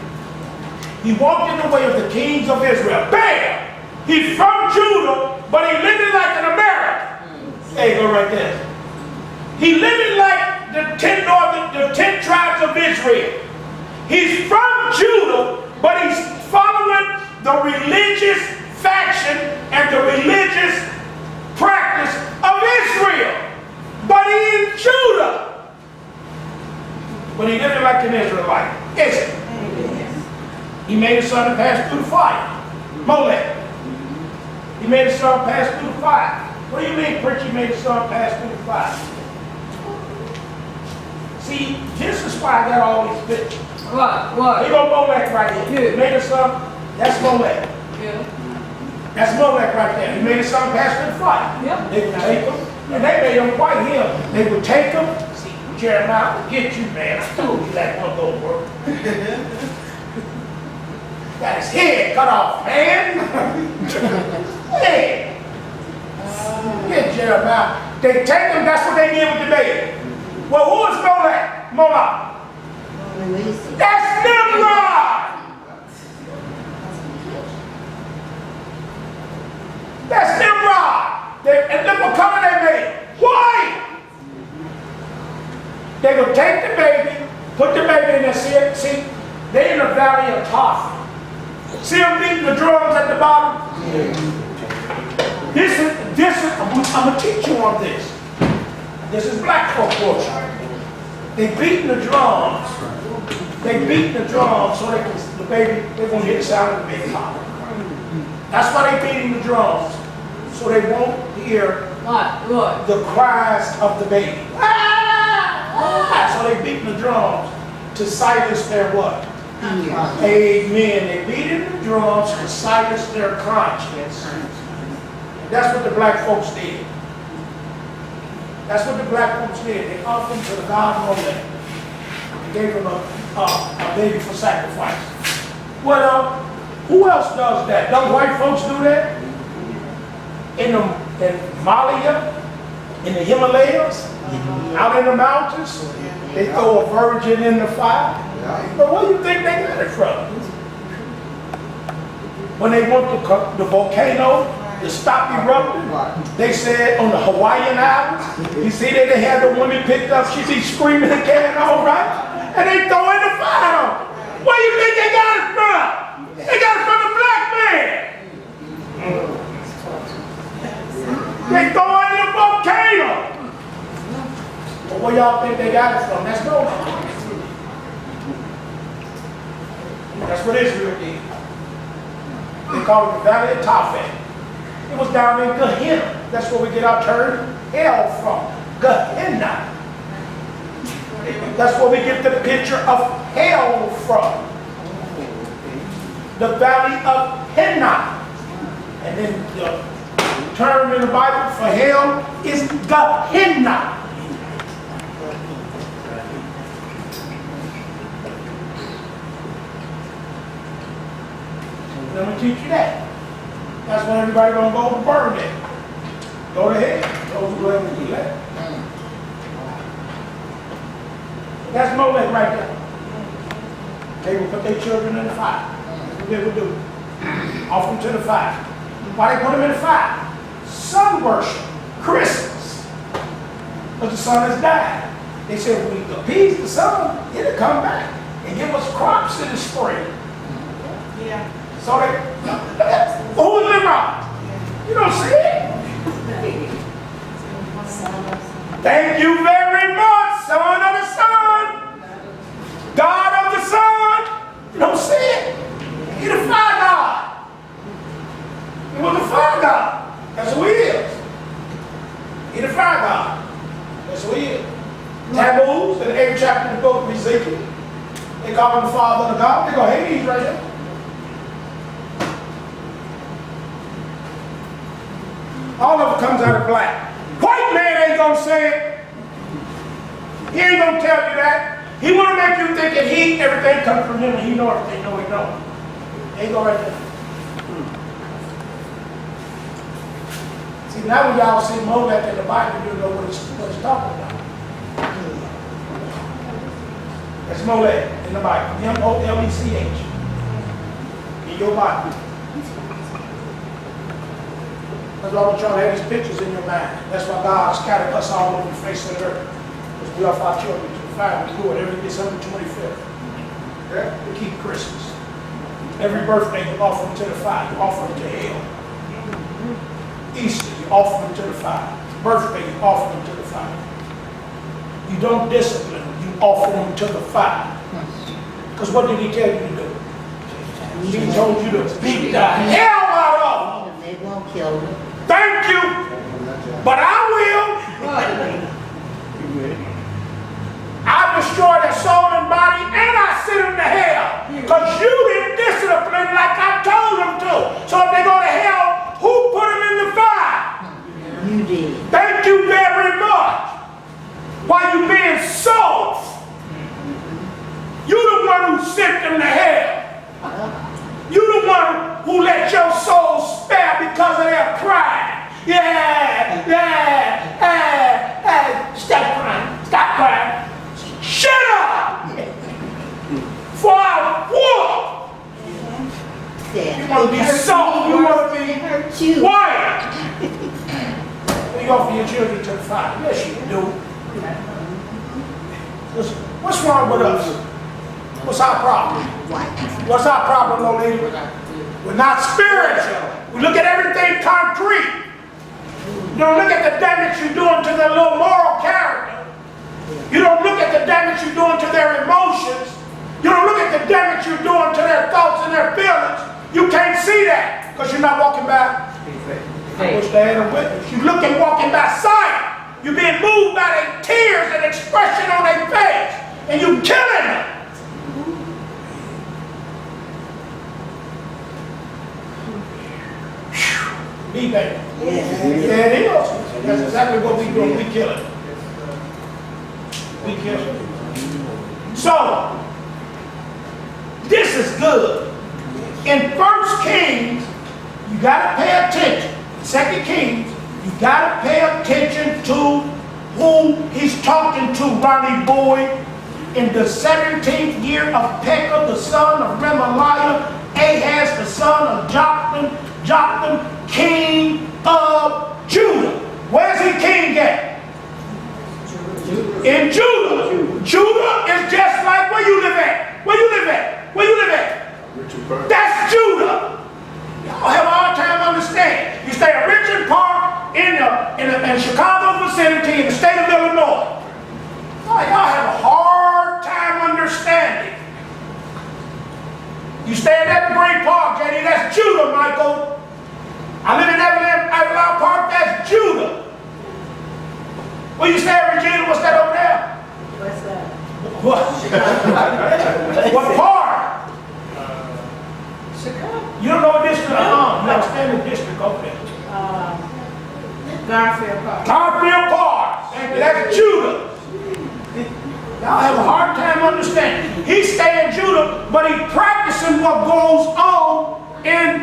He walked in the way of the kings of Israel. Bam! He's from Judah, but he living like an American. There you go right there. He living like the 10 tribes of Israel. He's from Judah, but he's following the religious faction and the religious practice of Israel. But he's in Judah. But he living like an Israelite. Is it? He made his son pass through the fire. Molech. He made his son pass through the fire. What do you mean, preacher, he made his son pass through the fire? See, this is why I got all these pictures. What? Here go Molech right here. Yeah. He made his son, that's Molech. Yeah. That's Molech right there. He made his son pass through the fire. Yeah. They would take him, and they made him white him. They would take him. See, Jeremiah, I get you, man. I told you that one don't work. Got his head cut off, man. Head. Get Jeremiah. They take him, that's what they did with the baby. Well, who is Molech? Moloch. That's Nimrod. That's Nimrod. And look what color they made. White. They would take the baby, put the baby in there. See, they in the valley of Toph. See them beating the drums at the bottom? This is, I'm going to teach you on this. This is black folk worship. They beating the drums. They beat the drums so the baby, they won't hear the sound of the baby pop. That's why they beating the drums. So they won't hear the cries of the baby. So they beating the drums to silence their what? Amen. They beating the drums to silence their conscience. And that's what the black folks did. That's what the black folks did. They offered him to the god Molech. They gave him a baby for sacrifice. Well, who else does that? Don't white folks do that? In Malia, in the Himalayas, out in the mountains, they throw a virgin in the fire. But where do you think they got it from? When they went to the volcano to stop erupting, they said on the Hawaiian Islands, you see that they had the woman picked up, she be screaming and carrying on, right? And they throw in the fire. Where do you think they got it from? They got it from the black man. They throw it in the volcano. Well, where y'all think they got it from? That's no. That's what Israel did. They call it the Valley of Tophet. It was down in Gehenna. That's where we get our term hell from. Gehenna. That's where we get the picture of hell from. The Valley of Henna. And then the term in the Bible for hell is Gehenna. Let me teach you that. That's when everybody gonna go to burn it. Go to hell. Those who ever do that. That's Molech right there. They will put their children in the fire. That's what they will do. Off them to the fire. Why they put them in the fire? Sun worship. Christmas. But the sun has died. They said if we appease the sun, it'll come back and give us crops in the spring. Yeah. So they, who was Nimrod? You don't see it? Thank you very much, son of the sun. God of the sun. You don't see it? He's the fire God. He was the fire God. That's who he is. He's the fire God. That's who he is. Tammuz, in the 8th chapter of the book of Ezekiel. They call him the father of the God. They go, Hades right there. All of it comes out of black. White man ain't gonna say it. He ain't gonna tell you that. He wanna make you think that everything comes from him and he know everything. No, he don't. There you go right there. See, now when y'all see Molech in the Bible, you know what it's talking about. That's Molech in the Bible. M-O-L-E-C-H. In your Bible. That's why I want y'all to have these pictures in your mind. That's why God scattered us all over the face of the earth. Because we offer our children to the fire. We do it every December 25th. We keep Christmas. Every birthday you offer them to the fire. You offer them to hell. Easter, you offer them to the fire. Birthday, you offer them to the fire. You don't discipline them. You offer them to the fire. Because what did he tell you to do? He told you to beat the hell out of them. They won't kill them. Thank you, but I will. I destroy their soul and body, and I send them to hell. Because you didn't discipline like I told them to. So if they go to hell, who put them in the fire? You did. Thank you very much. Why you being soft? You the one who sent them to hell. You the one who let your soul spare because of their pride. Stop crying. Stop crying. Shut up! For I whoop. You want to be soft. You want to be quiet. You offer your children to the fire. Yes, you do. Listen, what's wrong with us? What's our problem? What's our problem, no lady? We're not spiritual. We look at everything concrete. You don't look at the damage you're doing to their little moral character. You don't look at the damage you're doing to their emotions. You don't look at the damage you're doing to their thoughts and their feelings. You can't see that because you're not walking by. I wish they had a witness. You looking walking by sight. You're being moved by their tears and expression on their face. And you're killing them. Me, baby. Yeah, it is. That's exactly what we do. We kill it. We kill it. So, this is good. In 1 Kings, you got to pay attention. 2 Kings, you got to pay attention to who he's talking to, Ronnie Boy. In the 17th year of Pekah, the son of Remaliah, Ahaz, the son of Jotham, king of Judah. Where's he king at? In Judah. Judah is just like where you live at. Where you live at? Where you live at? That's Judah. Y'all have a hard time understanding. You stay at Richard Park in Chicago vicinity in the state of Illinois. Oh, y'all have a hard time understanding. You stay at Evergreen Park, JD, that's Judah, Michael. I live in Evergreen Park, that's Judah. Where you stay at Regina, what's that over there? What's that? What? What part? Chicago. You don't know what district? You understand the district over there. Garfield Park. Garfield Park. That's Judah. Y'all have a hard time understanding. He stay in Judah, but he practicing what goes on in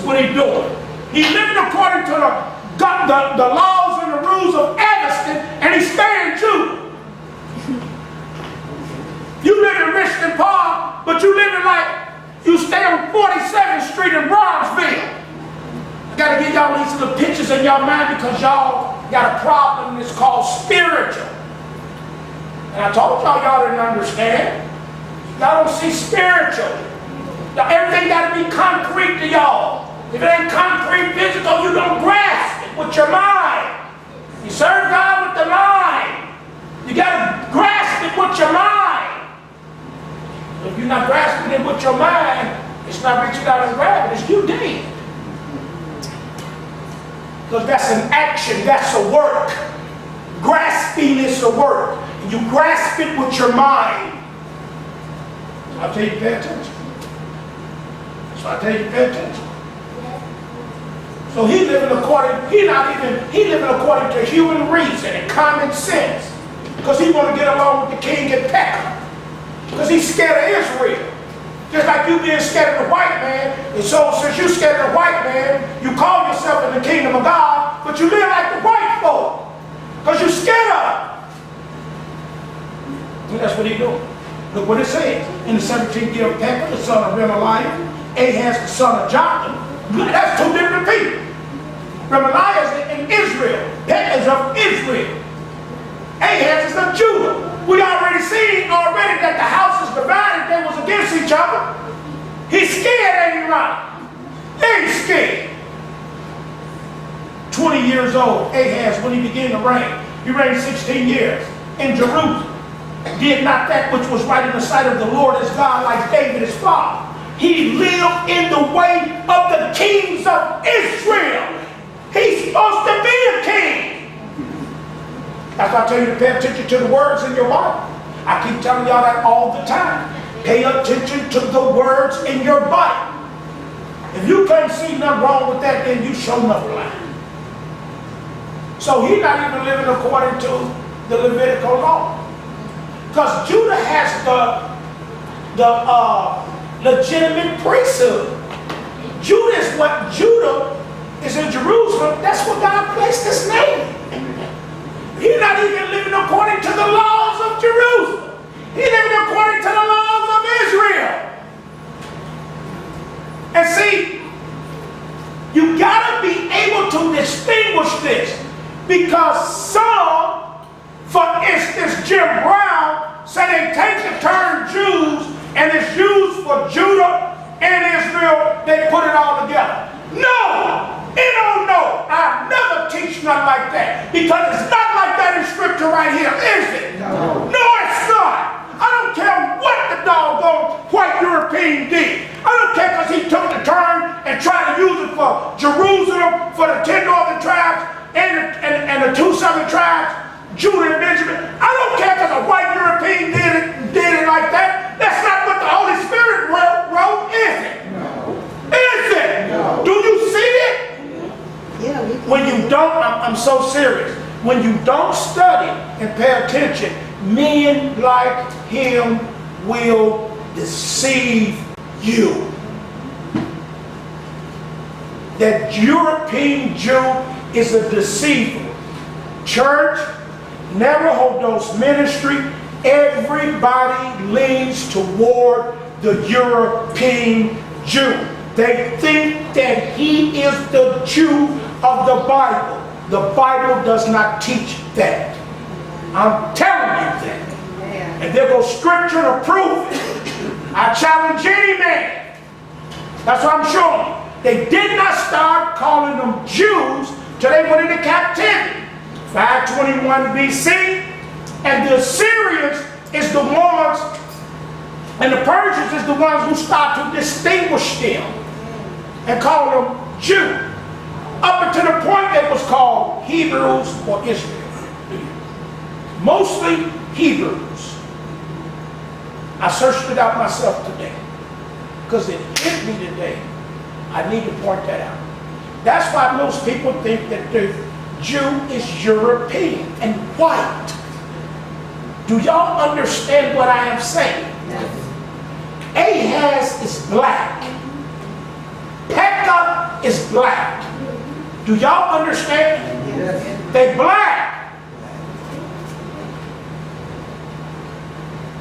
what he's doing. He's living according to the laws and the rules of Evanston, and he's staying Judah. You live in Richmond Park, but you living like you stay on 47th Street in Bronzeville. I got to get y'all these little pictures in your mind because y'all got a problem that's called spiritual. And I told y'all didn't understand. Y'all don't see spiritual. Everything got to be concrete to y'all. If it ain't concrete, physical, you don't grasp it with your mind. You serve God with the mind. You got to grasp it with your mind. If you're not grasping it with your mind, it's not reaching out and grabbing, it's you dead. Because that's an action, that's a work. Grasping is a work. And you grasp it with your mind. So I tell you to pay attention. So he living according to human reason and common sense. Because he want to get along with the king and Pekah. Because he's scared of Israel. Just like you being scared of the white man. And so since you're scared of the white man, you call yourself in the kingdom of God, but you live like the white folk. Because you're scared of them. And that's what he's doing. Look what it says. In the 17th year of Pekah, the son of Remaliah, Ahaz, the son of Jotham. That's two different people. Remaliah is in Israel. Pekah is of Israel. Ahaz is of Judah. We already seen that the house is divided. They was against each other. He's scared, ain't he right? He's scared. 20 years old, Ahaz, when he began to reign. He reigned 16 years in Jerusalem. Did not that which was right in the sight of the Lord his God, like David his father. He lived in the way of the kings of Israel. He's supposed to be a king. That's why I tell you to pay attention to the words in your Bible. I keep telling y'all that all the time. Pay attention to the words in your Bible. If you can't see nothing wrong with that, then you show enough blind. So he's not even living according to the Levitical law. Because Judah has the legitimate priesthood. Judah is in Jerusalem. That's what God placed his name. He's not even living according to the laws of Jerusalem. He's living according to the laws of Israel. And see, you got to be able to distinguish this. Because some, for instance, Jim Brown said they take the term Jews and it's used for Judah and Israel. They put it all together. No! It don't know. I never teach nothing like that. Because it's not like that in scripture right here, is it? No, it's not. I don't care what the doggone white European did. I don't care because he took the term and tried to use it for Jerusalem, for the 10 northern tribes, and the 2 southern tribes, Judah and Benjamin. I don't care because a white European did it like that. That's not what the Holy Spirit wrote, is it? No. Is it? No. Do you see it? Yeah, when you don't, I'm so serious. When you don't study and pay attention, men like him will deceive you. That European Jew is a deceiver. Church, Navajo's ministry, everybody leans toward the European Jew. They think that he is the Jew of the Bible. The Bible does not teach that. I'm telling you that. And there goes scripture to prove it. I challenge any man. That's what I'm showing you. They did not start calling them Jews till they went into captivity. 521 BC. And the Assyrians is the ones, and the Persians is the ones who start to distinguish them and call them Jew. Up until the point that was called Hebrews or Israel. Mostly Hebrews. I searched it out myself today because it hit me today. I need to point that out. That's why most people think that the Jew is European and white. Do y'all understand what I am saying? Yes. Ahaz is black. Pekah black. Do y'all understand? They black.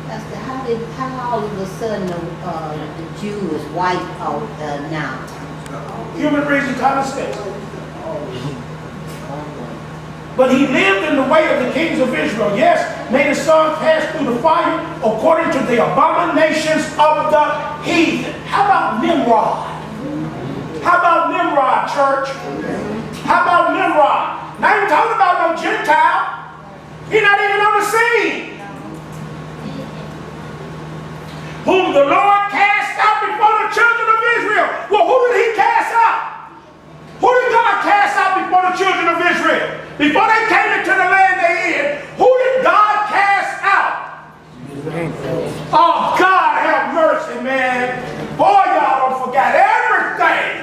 Pastor, how all of a sudden the Jew is white out now? Human reason, common sense. But he lived in the way of the kings of Israel. Yes, may the sun pass through the fire according to the abominations of the heathen. How about Nimrod? How about Nimrod, church? How about Nimrod? Now you're talking about no Gentile. He's not even on the scene. Whom the Lord cast out before the children of Israel. Well, who did he cast out? Who did God cast out before the children of Israel? Before they came into the land they in, who did God cast out? Oh, God have mercy, man. Boy, y'all don't forget everything.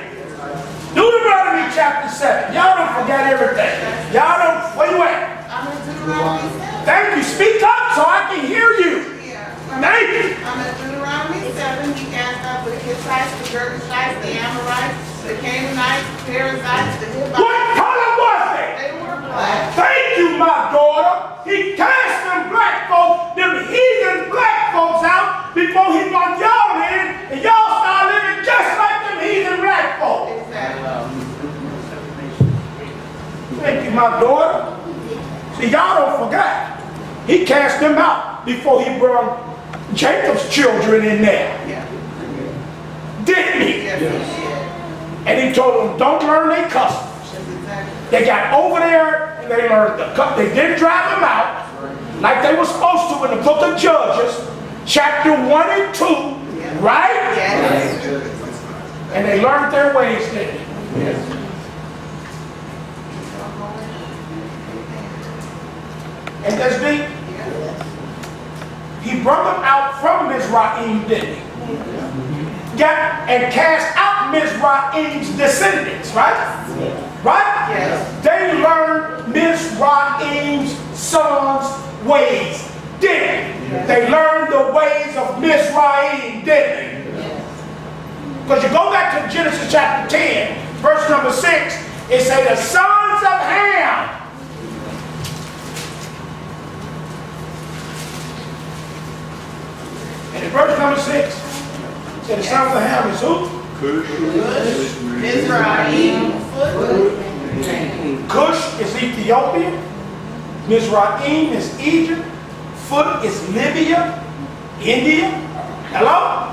Deuteronomy chapter 7. Y'all don't forget everything. Y'all don't, where you at? I'm in Deuteronomy 7. Thank you. Speak up so I can hear you. Yeah. Thank you. I'm in Deuteronomy 7. He cast out the Hittites, the Girgashites, the Amorites, the Canaanites, the Perizzites, the Hivites. What color was they? They were black. Thank you, my daughter. He cast them black folks, them heathen black folks out before he brought y'all in, and y'all start living just like them heathen black folks. Exactly. Thank you, my daughter. See, y'all don't forget. He cast them out before he brought Jacob's children in there. Yeah. Didn't he? Yes, he did. And he told them, don't learn their customs. That's exactly. They got over there and they learned the cut. They didn't drive them out like they were supposed to in the book of Judges, chapter 1 and 2, right? Yes. And they learned their ways, didn't they? Yes. And that's deep. He brought them out from Mizraim, didn't he? Got and cast out Mizraim's descendants, right? Right? Yes. They learned Mizraim's sons' ways, didn't they? They learned the ways of Mizraim, didn't they? Because you go back to Genesis chapter 10, verse number 6, it says the sons of Ham. And in verse number 6, it said the sons of Ham is who? Mizraim. Cush is Ethiopia. Mizraim is Egypt. Foot is Libya, India. Hello?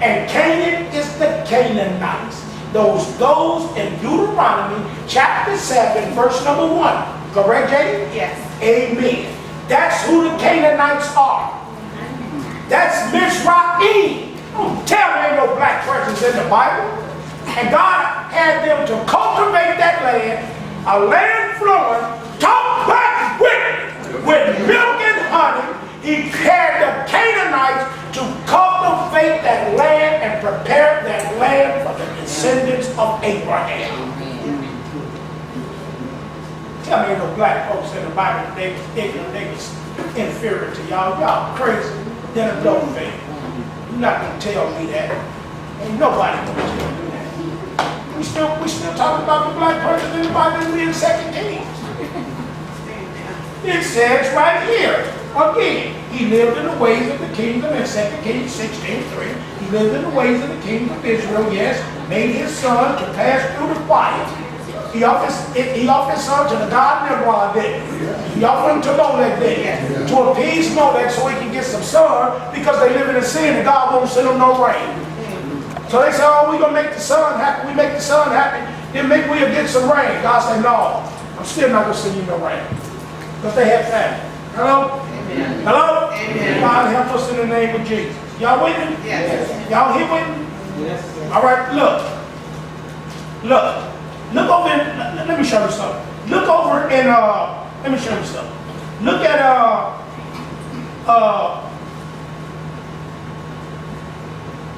And Canaan is the Canaanites. Those in Deuteronomy chapter 7, verse number 1. Correct, JD? Yes. Amen. That's who the Canaanites are. That's Mizraim. Don't tell me ain't no black persons in the Bible. And God had them to cultivate that land, a land flowing, top back with milk and honey. He had the Canaanites to cultivate that land and prepare that land for the descendants of Abraham. Tell me ain't no black folks in the Bible, they was inferior to y'all. Y'all crazy than a dope fan. You're not gonna tell me that. Ain't nobody gonna tell me that. We still talking about the black person in the Bible in 2 Kings. It says right here, again, he lived in the ways of the kingdom in 2 Kings 16:3. He lived in the ways of the kingdom of Israel, yes, made his son to pass through the fire. He offered his son to the god Nimrod, didn't he? He offered him to Molech, didn't he? To appease Molech so he can get some sun because they live in sin and God won't send them no rain. So they say, oh, we're going to make the sun happy. We make the sun happy, then maybe we'll get some rain. God said, no, I'm still not going to send you no rain. Because they have famine. Hello? Amen. Hello? Amen. God help us in the name of Jesus. Y'all with me? Yes. Y'all here with me? Yes. All right, look. Look over in, let me show you something. Look over in, let me show you something. Look at,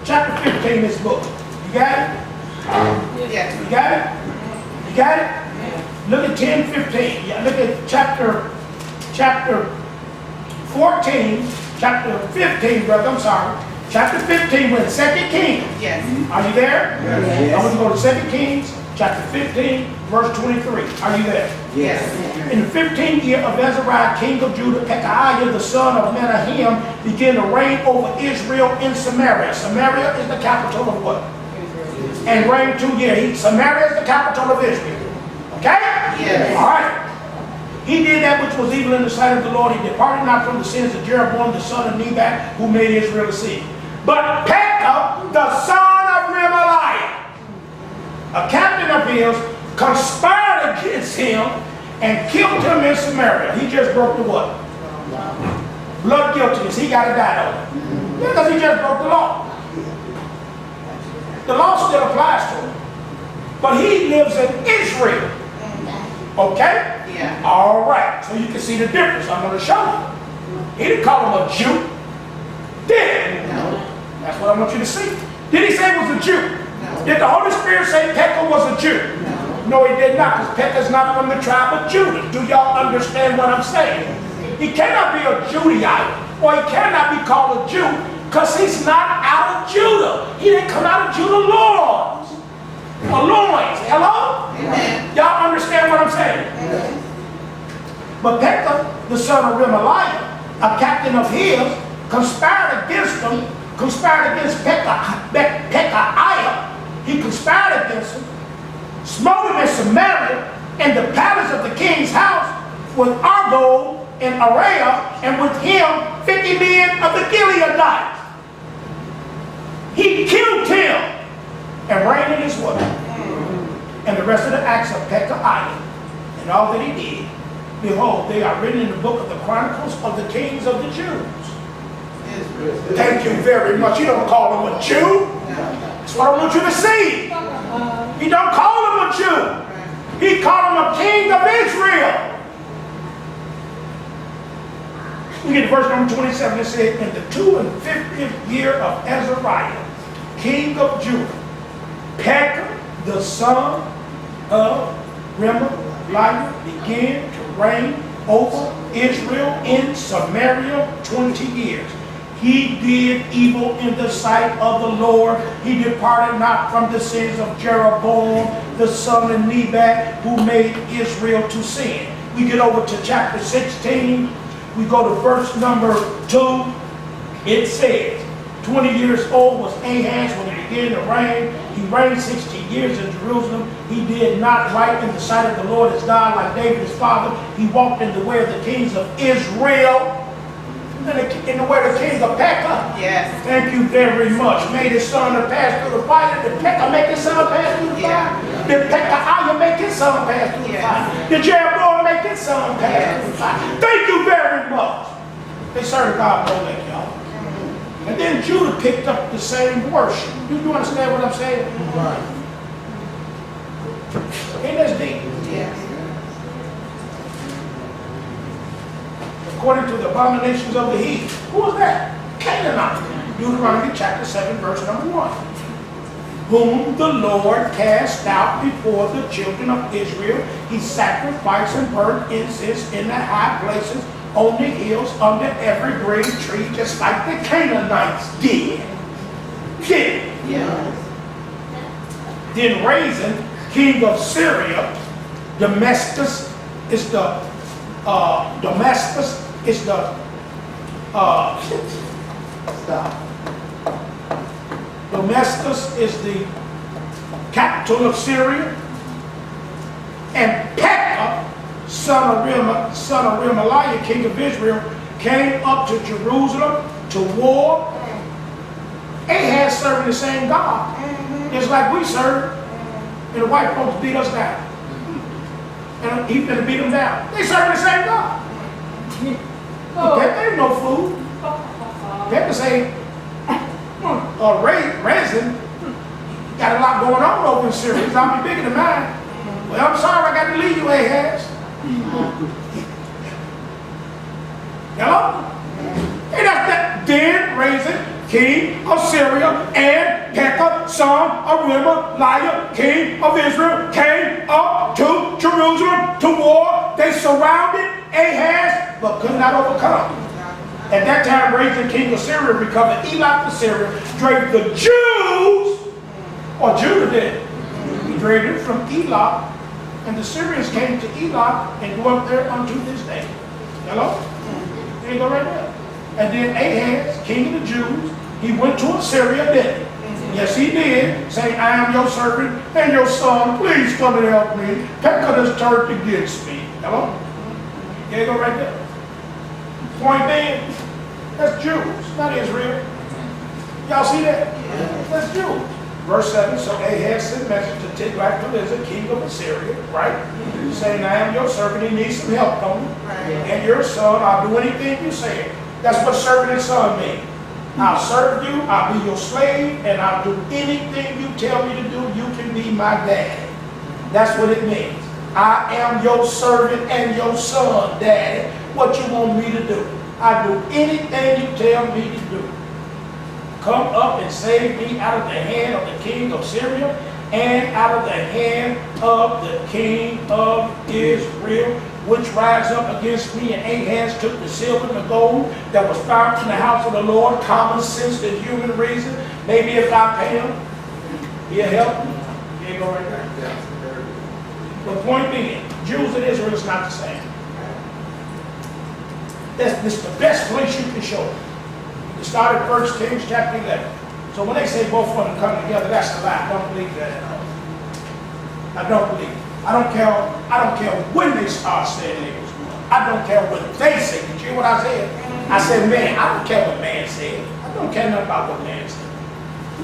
chapter 15 in this book. You got it? Yes. You got it? You got it? Look at 10:15. Yeah, look at chapter 14, chapter 15, brother, I'm sorry. Chapter 15 with 2 Kings. Yes. Are you there? Yes. I want to go to 2 Kings chapter 15, verse 23. Are you there? Yes. In the 15th year of Azariah, king of Judah, Pekahiah, the son of Menahem, began to reign over Israel in Samaria. Samaria is the capital of what? And reigned 2 years. Samaria is the capital of Israel. Okay? Yes. All right. He did that which was evil in the sight of the Lord. He departed not from the sins of Jeroboam, the son of Nebat, who made Israel to sin. But Pekah, the son of Remaliah, a captain of his, conspired against him and killed him in Samaria. He just broke the what? Blood guiltiness. He got to die over. Yeah, because he just broke the law. The law still applies to him. But he lives in Israel. Okay? Yeah. All right. So you can see the difference. I'm going to show you. He didn't call him a Jew. Did he? No. That's what I want you to see. Did he say he was a Jew? No. Did the Holy Spirit say Pekah was a Jew? No, he did not, because Pekah's not from the tribe of Judah. Do y'all understand what I'm saying? He cannot be a Judahite, or he cannot be called a Jew, because he's not out of Judah. He didn't come out of Judah loins. Or loins. Hello? Amen. Y'all understand what I'm saying? Amen. But Pekah, the son of Remaliah, a captain of his, conspired against Pekahiah. He conspired against him, smote him in Samaria, in the palace of the king's house, with Argob and Araiah, and with him 50 men of the Gileadites. He killed him and reigned in his way. And the rest of the acts of Pekahiah and all that he did, behold, they are written in the book of the Chronicles of the Kings of the Jews. Thank you very much. You don't call him a Jew. That's what I want you to see. He don't call him a Jew. He called him a king of Israel. We get to verse number 27. It says, in the 52nd year of Azariah, king of Judah, Pekah, the son of Remaliah, began to reign over Israel in Samaria 20 years. He did evil in the sight of the Lord. He departed not from the sins of Jeroboam, the son of Nebat, who made Israel to sin. We get over to chapter 16. We go to verse number 2. It says, 20 years old was Ahaz when he began to reign. He reigned 16 years in Jerusalem. He did not right in the sight of the Lord his God like David his father. He walked in the way of the kings of Israel, in the way of the kings of Pekah. Yes. Thank you very much. Made his son to pass through the fire. Did Pekah make his son pass through the fire? Did Pekahiah make his son pass through the fire? Did Jeroboam make his son pass through the fire? Thank you very much. They served God Molech, y'all. And then Judah picked up the same worship. You understand what I'm saying? Right. Ain't that deep? Yes. According to the abominations of the heathen. Who was that? Canaanite. Deuteronomy chapter 7, verse number 1. Whom the Lord cast out before the children of Israel. He sacrificed and burnt incense in the high places, on the hills, under every green tree, just like the Canaanites did. Yes. Then Rezin, king of Syria, Damascus is the capital of Syria, and Pekah, son of Remaliah, king of Israel, came up to Jerusalem to war. Ahaz serving the same God. It's like we serve, and the white folks beat us down. And he's going to beat them down. They serving the same God. There ain't no food. They can say, Rezin got a lot going on over in Syria. His army bigger than mine. Well, I'm sorry, I got to leave you, Ahaz. Hello? And that's that. Then Rezin, king of Syria, and Pekah, son of Remaliah, king of Israel, came up to Jerusalem to war. They surrounded Ahaz, but could not overcome. At that time, Rezin, king of Syria, recovered Elath of Syria, drave the Jews, or Judah did. He migrated from Elah, and the Syrians came to Elah and dwelt there unto this day. Hello? There you go right there. And then Ahaz, king of the Jews, he went to Assyria, didn't he? Yes, he did, saying, I am your servant and your son. Please come and help me. Pekah has turned against me. Hello? There you go right there. Point being, that's Jews, not Israel. Y'all see that? That's Jews. Verse 7, so Ahaz sent message to Tiglath-Pileser, king of Assyria, right? Saying, I am your servant, he needs some help from me. And your son, I'll do anything you say. That's what servant and son mean. I'll serve you, I'll be your slave, and I'll do anything you tell me to do. You can be my daddy. That's what it means. I am your servant and your son, daddy. What you want me to do? I'll do anything you tell me to do. Come up and save me out of the hand of the king of Syria and out of the hand of the king of Israel, which rise up against me. And Ahaz took the silver and the gold that was found in the house of the Lord, common sense and human reason. Maybe if I pay him, he'll help me. Here you go right there. The point being, Jews and Israel is not the same. This is the best place you can show it. It started 1 Kings chapter 11. So when they say both of them come together, that's a lie. I don't believe that at all. I don't believe it. I don't care when they start saying they was one. I don't care what they say. Did you hear what I said? I said, man, I don't care what man said. I don't care nothing about what man said.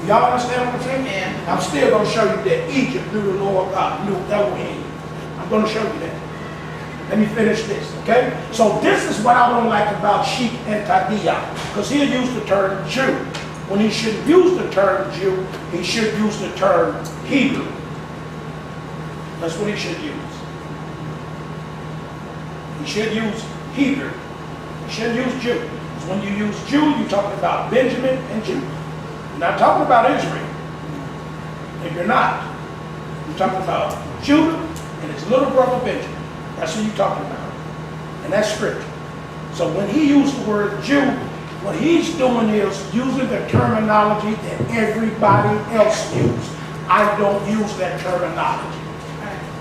Do y'all understand what I'm saying? Yeah. I'm still going to show you that Egypt knew the Lord God, knew Elohim. I'm going to show you that. Let me finish this, okay? So this is what I don't like about Sheikh and Tadia, because he'll use the term Jew. When he should use the term Jew, he should use the term Hebrew. That's what he should use. He should use Hebrew. He shouldn't use Jew. Because when you use Jew, you're talking about Benjamin and Judah. You're not talking about Israel. If you're not, you're talking about Judah and his little brother Benjamin. That's who you're talking about. And that's scripture. So when he used the word Jew, what he's doing is using the terminology that everybody else uses. I don't use that terminology.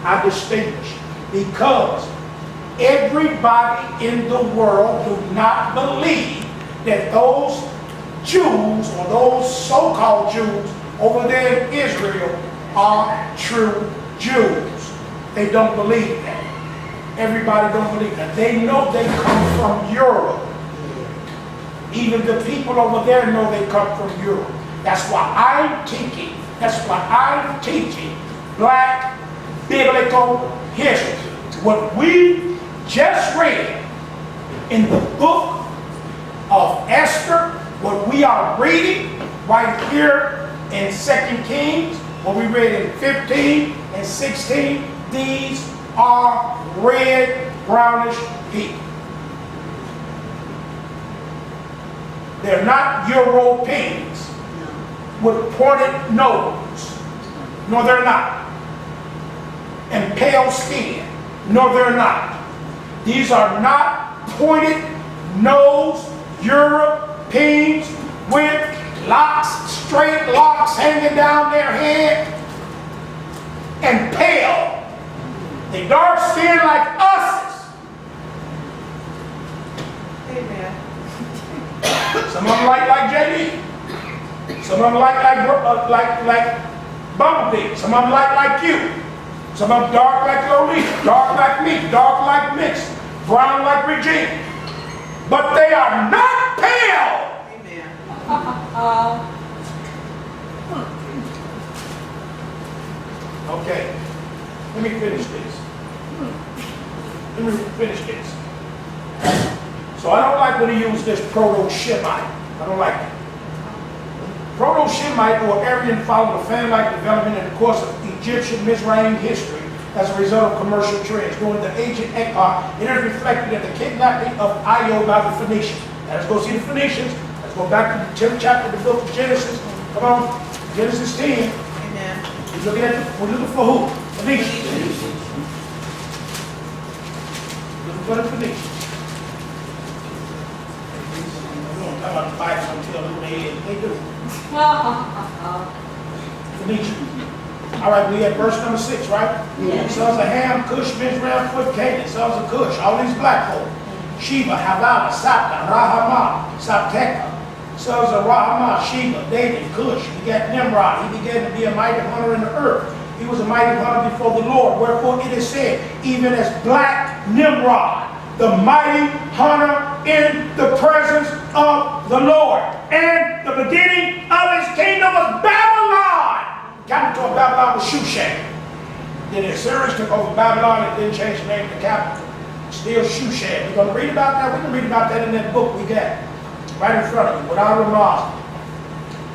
I distinguish because everybody in the world do not believe that those Jews or those so-called Jews over there in Israel are true Jews. They don't believe that. Everybody don't believe that. They know they come from Europe. Even the people over there know they come from Europe. That's why I'm teaching black biblical history. What we just read in the book of Esther, what we are reading right here in 2 Kings, what we read in 15 and 16, these are red, brownish people. They're not Europeans with pointed nose. No, they're not. And pale skin. No, they're not. These are not pointed nose Europeans with locks, straight locks hanging down their head and pale. They dark skin like us. Amen. Some of them like JD. Some of them like Bumblebee. Some of them like you. Some of them dark like Lolita, dark like me, dark like Mitch, brown like Regina. But they are not pale. Amen. Okay, let me finish this. So I don't like when he used this proto-Shemite. I don't like it. Proto-Shemite or Aryan followed a fan-like development in the course of Egyptian Mizraim history as a result of commercial trends. During the ancient epoch, it is reflected in the kidnapping of Io by the Phoenicians. Now let's go see the Phoenicians. Let's go back to the 10th chapter of the book of Genesis. Come on, Genesis 10. Amen. We're looking for who? Phoenicians. Looking for the Phoenicians. We don't talk about the Bible until who they is. They do. Phoenicians. All right, we at verse number 6, right? Yes. Sons of Ham, Cush, Mizraim, Foot, Canaan, sons of Cush, all these black folk. Sheba, Havilah, Sapta, Rahamah, Sapteka, sons of Rahamah, Sheba, David, Cush, he begat Nimrod, he began to be a mighty hunter in the earth. He was a mighty hunter before the Lord, wherefore it is said, even as black Nimrod, the mighty hunter in the presence of the Lord. And the beginning of his kingdom was Babylon. Capital of Babylon was Shushan. Then the Assyrians took over Babylon and didn't change the name of the capital. Still Shushan. We're going to read about that. We can read about that in that book we got right in front of you, without a remorse.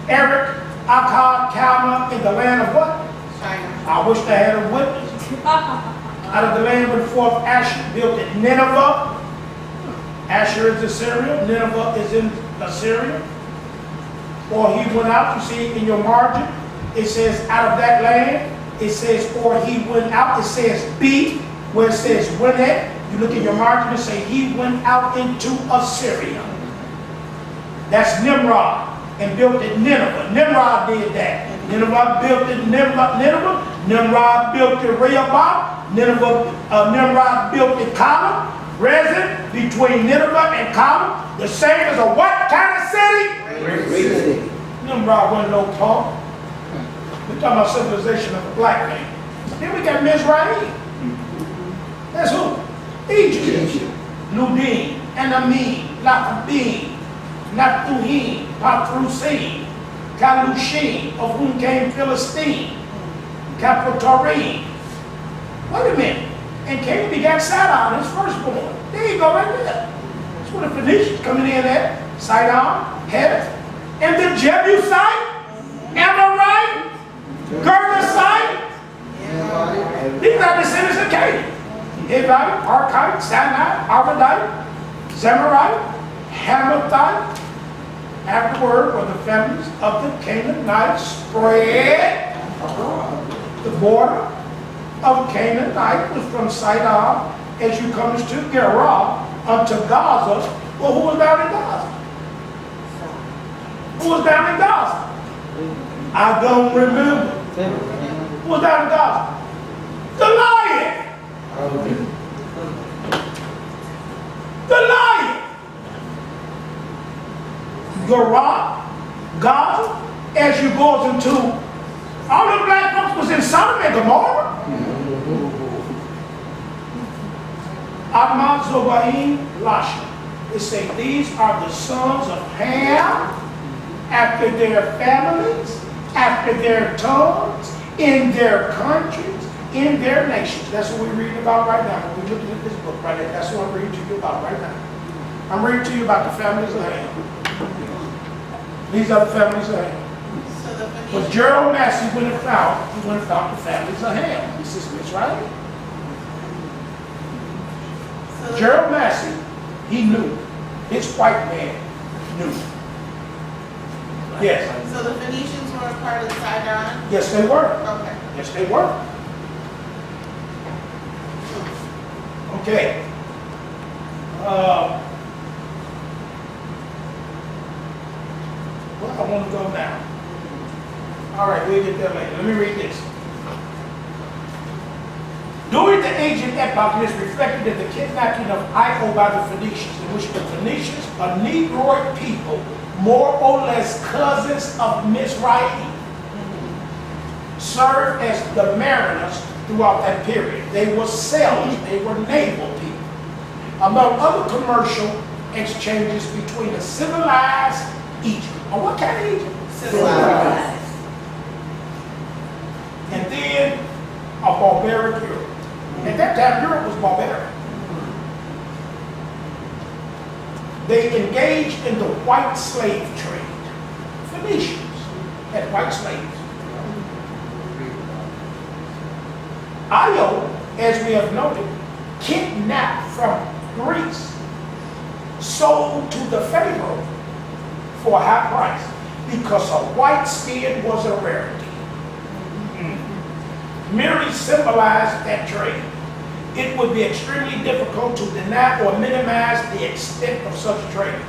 Eric, Akkad, Calma, in the land of what? China. I wish they had a witness. Out of the land went forth Asher, built at Nineveh. Asher is Assyria, Nineveh is in Assyria. Or he went out, you see in your margin, it says out of that land, it says or he went out, it says B, where it says went at, you look at your margin and say he went out into Assyria. That's Nimrod, and built at Nineveh. Nimrod did that. Nineveh built at Nineveh. Nimrod built at Rehoboth. Nimrod built at Calam. Resin between Nineveh and Calam. The same as a what kind of city? Great city. Nimrod wasn't no punk. We're talking about civilization of a black man. Then we got Mizraim. That's who? Egypt. Ludim, Anamim, Laphabim, Naptuhim, Patrusim, Kalushim, of whom came Philistine, Capitorim. Wait a minute. And Canaan begat Sidon, his firstborn. There you go, right there. That's where the Phoenicians coming in at. Sidon, Heth, and the Jebusite, Amorite, Gergesite. These are descendants of Canaan. Hivite, Archite, Sinite, Arvadite, Zemarite, Hamathite. Afterward were the families of the Canaanites spread. The border of Canaanite was from Sidon as you come to Gerar unto Gaza. Well, who was down in Gaza? Who was down in Gaza? I don't remember. Who was down in Gaza? Goliath. Goliath. Gerar, Gaza, as you go into all the black folks was in Sodom and Gomorrah. Admah, Zobaim, Lasha. It says these are the sons of Ham after their families, after their tongues, in their countries, in their nations. That's what we're reading about right now. When we're looking at this book right now, that's what I'm reading to you about right now. I'm reading to you about the families of Ham. These are the families of Ham. But Gerald Massey went and found the families of Ham. This is Mizraim. Gerald Massey, he knew. His white man knew. Yes. So the Phoenicians were a part of Sidon? Yes, they were. Okay. Yes, they were. Okay. Well, I want to go now. All right, we'll get there later. Let me read this. During the ancient epoch, it is reflected in the kidnapping of Io by the Phoenicians, in which the Phoenicians, a Negroid people, more or less cousins of Mizraim, served as the mariners throughout that period. They were sailors, they were naval people. Among other commercial exchanges between a civilized Egypt. Or what kind of Egypt? Civilized. And then a barbaric Europe. At that time, Europe was barbaric. They engaged in the white slave trade. Phoenicians had white slaves. Io, as we have noted, kidnapped from Greece, sold to the Pharaoh for a high price because a white skin was a rarity. Merely symbolized that trade. It would be extremely difficult to deny or minimize the extent of such trade.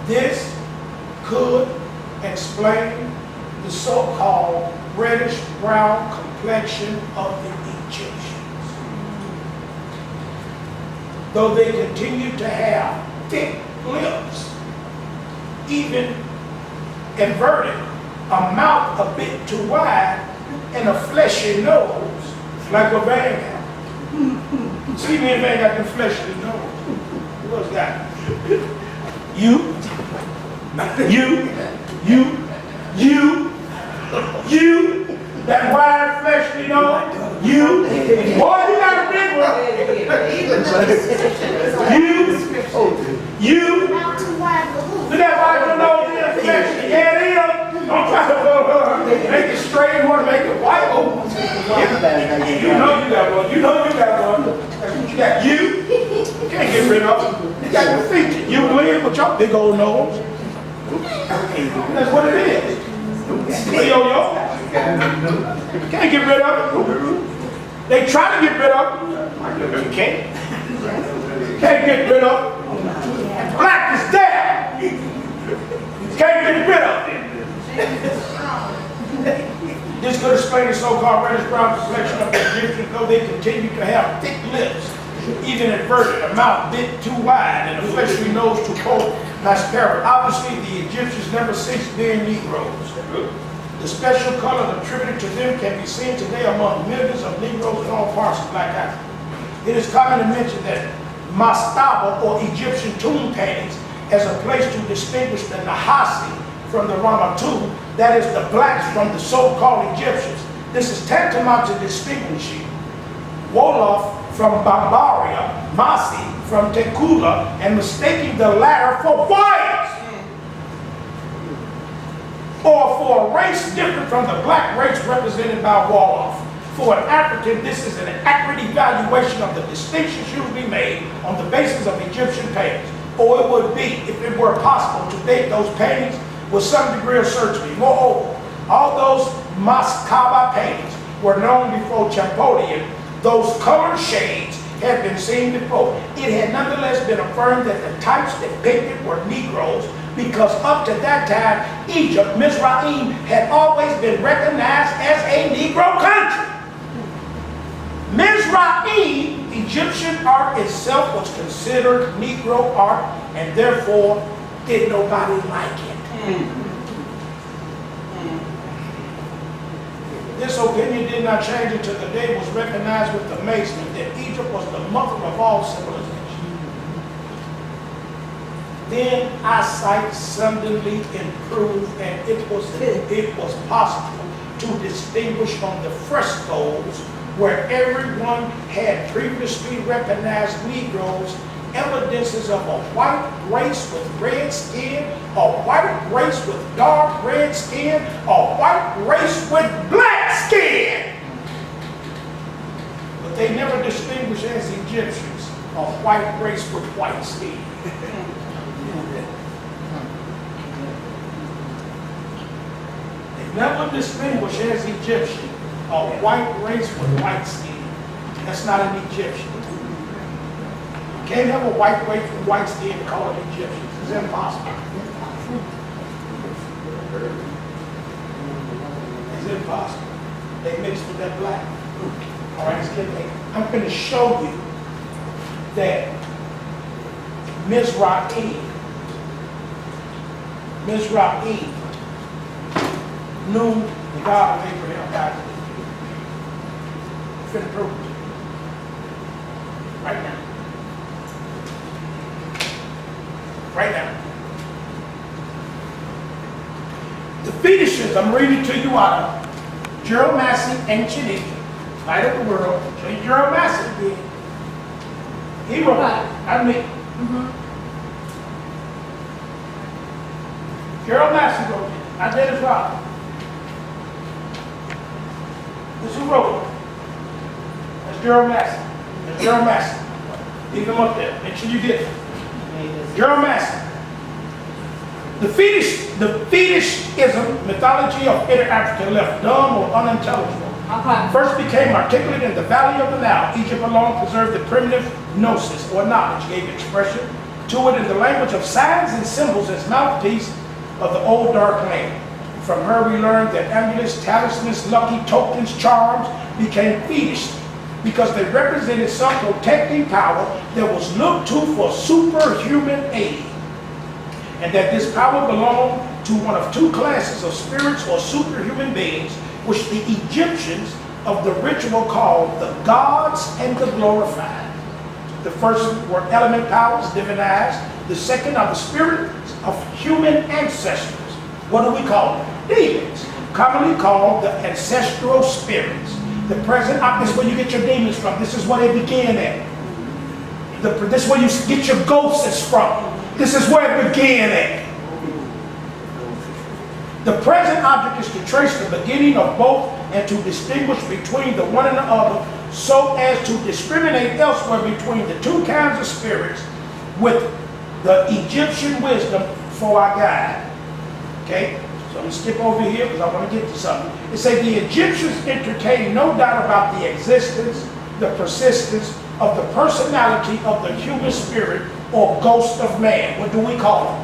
This could explain the so-called reddish brown complexion of the Egyptians. Though they continued to have thick lips, even inverted, a mouth a bit too wide, and a fleshy nose, like a Van have. See me and Van got them fleshy nose. What's that? You, that wide fleshy nose, you, boy, you got a big one. You, Not too wide for who? look at why your nose is fleshy. Yeah, it is. Don't try to make it straight, you want to make it white. Oh, you know you got one. You know you got one. That's what you got. You can't get rid of it. You got your features. You live with your big old nose. That's what it is. Yo-yo. Can't get rid of it. They try to get rid of it. You can't. Can't get rid of it. Black is there. Can't get rid of it. This could explain the so-called reddish brown complexion of the Egyptians, though they continued to have thick lips, even inverted, a mouth bit too wide, and a fleshy nose to quote Mascara. Obviously, the Egyptians never ceased being Negroes. The special color attributed to them can be seen today among millions of Negroes in all parts of Black Africa. It is common to mention that mastaba, or Egyptian tomb paintings, as a place to distinguish the Nahasi from the Ramatu, that is the blacks from the so-called Egyptians. This is tantamount to distinguishing Wolof from Bambaria, Masi from Tekula, and mistaking the latter for whites, or for a race different from the black race represented by Wolof. For an African, this is an accurate evaluation of the distinctions usually made on the basis of Egyptian paintings, or it would be, if it were possible, to date those paintings with some degree of certainty. Moreover, all those Mascaba paintings were known before Champollion. Those color shades had been seen before. It had nonetheless been affirmed that the types depicted were Negroes, because up to that time, Egypt, Mizraim, had always been recognized as a Negro country. Mizraim, Egyptian art itself, was considered Negro art, and therefore did nobody like it. This opinion did not change until the day was recognized with amazement that Egypt was the mother of all civilization. Then eyesight suddenly improved, and it was possible to distinguish on the frescoes, where everyone had previously recognized Negroes, evidences of a white race with red skin, a white race with dark red skin, a white race with black skin. But they never distinguished as Egyptians a white race with white skin. They never distinguished as Egyptian a white race with white skin. That's not an Egyptian. You can't have a white race with white skin and call it Egyptians. It's impossible. It's impossible. They mixed with that black. All right, let's get back. I'm going to show you that Mizraim knew the God of Abraham, God. I'm going to prove it right now. Right now. The Phoenicians, I'm reading to you out of Gerald Massey, Ancient Egypt, Light of the World. Gerald Massey did. He wrote it, not me. Gerald Massey wrote it. I did his father. This is who wrote it. That's Gerald Massey. That's Gerald Massey. Leave him up there. Make sure you get it. Gerald Massey. The fetishism mythology of inner Africa left dumb or unintelligible. First became articulate in the valley of the Nile. Egypt alone preserved the primitive gnosis, or knowledge, gave expression to it in the language of signs and symbols as mouthpiece of the old dark land. From her we learned that amulets, talismans, lucky tokens, charms became fetished because they represented some protecting power that was looked to for superhuman aid. And that this power belonged to one of two classes of spirits or superhuman beings, which the Egyptians of the ritual called the gods and the glorified. The first were element powers, divinized. The second are the spirits of human ancestors. What do we call them? Demons, commonly called the ancestral spirits. The present, this is where you get your demons from. This is where they begin at. This is where you get your ghosts from. This is where it began at. The present object is to trace the beginning of both and to distinguish between the one and the other so as to discriminate elsewhere between the two kinds of spirits with the Egyptian wisdom for our guide. Okay? So I'm going to skip over here because I want to get to something. It says the Egyptians entertained no doubt about the existence, the persistence of the personality of the human spirit or ghost of man. What do we call it?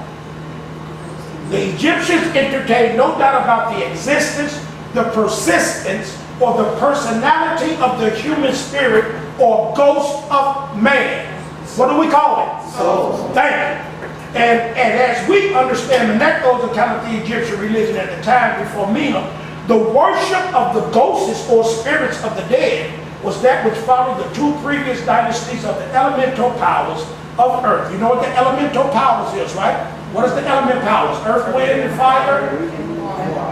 The Egyptians entertained no doubt about the existence, the persistence, or the personality of the human spirit or ghost of man. What do we call it? Soul. Thank you. And as we understand, and that goes to kind of the Egyptian religion at the time before Mena, the worship of the ghosts or spirits of the dead was that which followed the two previous dynasties of the elemental powers of earth. You know what the elemental powers is, right? What is the element powers? Earth, wind, and fire?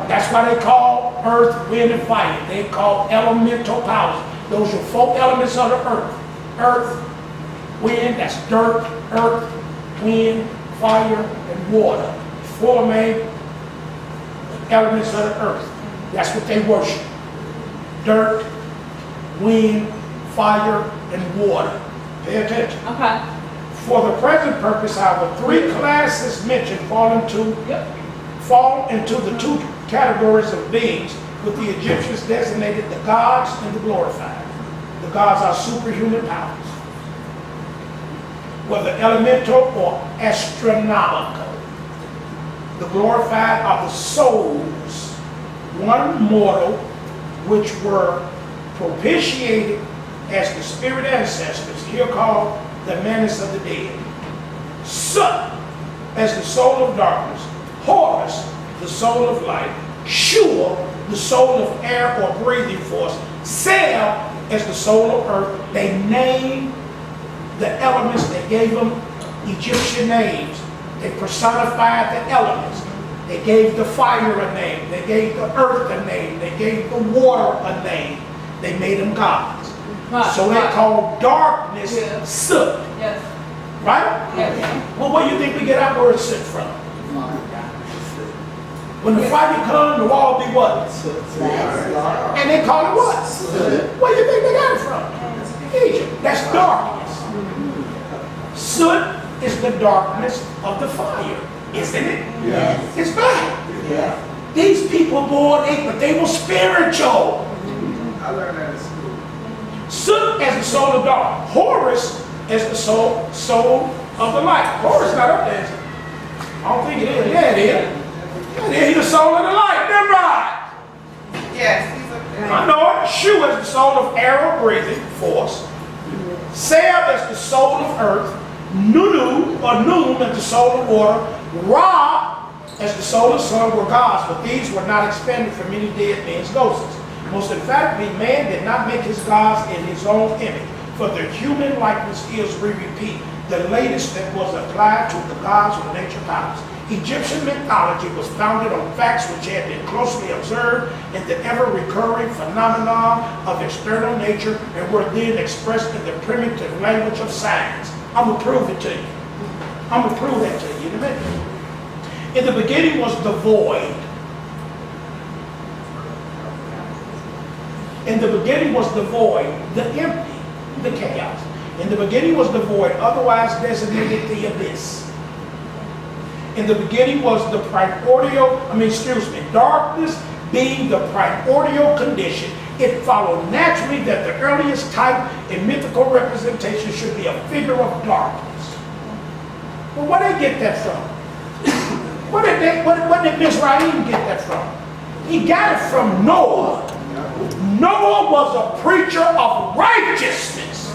That's why they call earth, wind, and fire. They call elemental powers. Those are four elements of the earth. Earth, wind, that's dirt, earth, wind, fire, and water. Four main elements of the earth. That's what they worship. Dirt, wind, fire, and water. Pay attention. Okay. For the present purpose, however, three classes mentioned fall into the two categories of beings, with the Egyptians designated the gods and the glorified. The gods are superhuman powers, whether elemental or astronomical. The glorified are the souls, one mortal, which were propitiated as the spirit ancestors, here called the menace of the dead. Sut as the soul of darkness, Horus, the soul of light, Shua, the soul of air or breathing force, Sel as the soul of earth. They named the elements, they gave them Egyptian names. They personified the elements. They gave the fire a name. They gave the earth a name. They gave the water a name. They made them gods. Right, so they called darkness soot. Yes. Right? Yes. Well, where do you think we get our word soot from? When the fire comes, the wall be what? And they call it what? Where do you think they got it from? Egypt. That's darkness. Soot is the darkness of the fire, isn't it? Yes. It's bad. Yes. These people born ate, but they were spiritual. I learned that in school. Soot as the soul of dark. Horus as the soul of the light. Horus not up there. I don't think it is. Yeah, it is. Yeah, he's the soul of the light. Then right. Yes, he's up there. I know it. Shu as the soul of air or breathing force. Seb as the soul of earth. Nunu or Noon as the soul of water. Ra as the soul of sun were gods, but these were not expended from any dead men's ghosts. Most emphatically, man did not make his gods in his own image, for the human likeness is, we repeat, the latest that was applied to the gods of nature powers. Egyptian mythology was founded on facts which had been closely observed in the ever-recurring phenomenon of external nature and were then expressed in the primitive language of science. I'm going to prove it to you. I'm going to prove that to you in a minute. In the beginning was the void. In the beginning was the void, the empty, the chaos. In the beginning was the void, otherwise designated the abyss. In the beginning was the darkness being the primordial condition. It followed naturally that the earliest type in mythical representation should be a figure of darkness. Well, where did they get that from? Where did Mizraim get that from? He got it from Noah. Noah was a preacher of righteousness.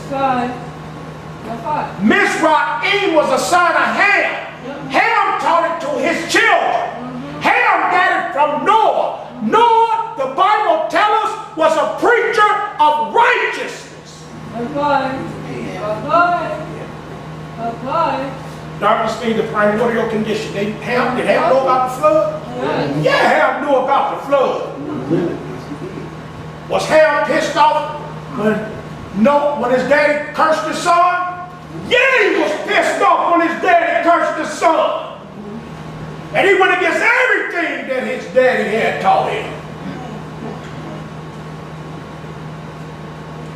Mizraim was a son of Ham. Ham taught it to his children. Ham got it from Noah. Noah, the Bible tells us, was a preacher of righteousness. Darkness being the primordial condition. Did Ham know about the flood? Yeah, Ham knew about the flood. Was Ham pissed off when his daddy cursed his son? Yeah, he was pissed off when his daddy cursed his son. And he went against everything that his daddy had taught him.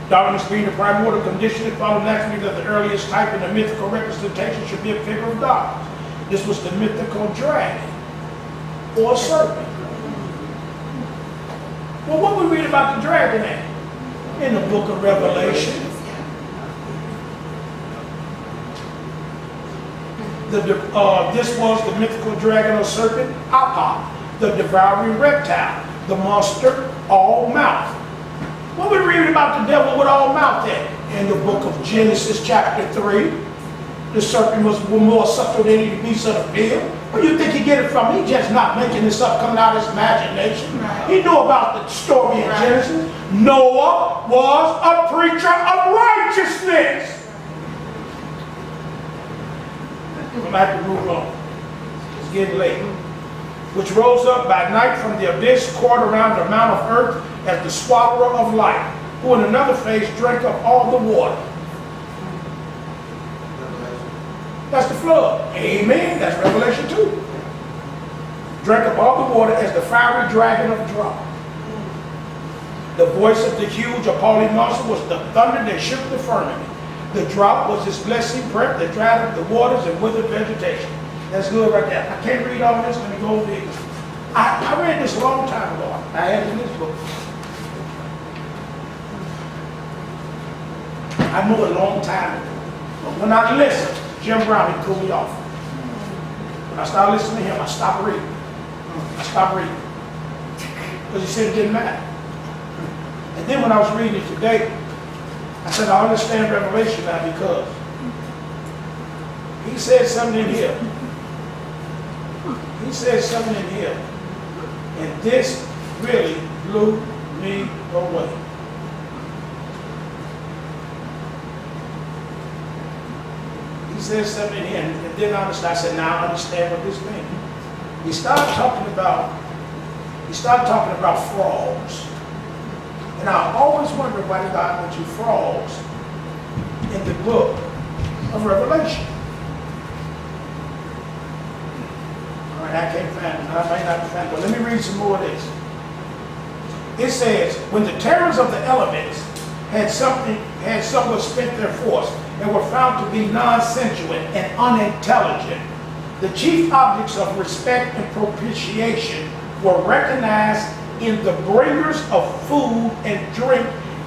Darkness being the primordial condition, it followed naturally that the earliest type in the mythical representation should be a figure of darkness. This was the mythical dragon or serpent. Well, what we read about the dragon at? In the book of Revelation. This was the mythical dragon or serpent, Appa, the devouring reptile, the monster, all mouth. What we read about the devil with all mouth at? In the book of Genesis chapter 3. The serpent was more subtle than any beast of the field. Where do you think he get it from? He just not making this up, coming out of his imagination. Right. He knew about the story in Genesis. Noah was a preacher of righteousness. I'm going to have to move on. It's getting late. Which rose up by night from the abyss, poured around the mount of earth as the swallower of light, who in another phase drank up all the water. That's the flood. Amen. That's Revelation 2. Drank up all the water as the fiery dragon of drought. The voice of the huge appalling monster was the thunder that shook the firmament. The drought was his blessing prep that dried up the waters and withered vegetation. That's good right there. I can't read all this. Let me go over it. I read this a long time ago. I had it in this book. I knew it a long time ago. But when I listened, Jim Brown, he pulled me off. When I started listening to him, I stopped reading. Because he said it didn't matter. And then when I was reading it today, I said, I understand Revelation now because he said something in here. He said something in here. And this really blew me away. He said something in here, and then I said, now I understand what this means. He started talking about frogs. And I always wondered why did God mention frogs in the book of Revelation. All right, I can't find it. I might not find it, but let me read some more of this. It says, when the terrors of the elements had somewhat spent their force and were found to be non-sentient and unintelligent, the chief objects of respect and propitiation were recognized in the bringers of food and drink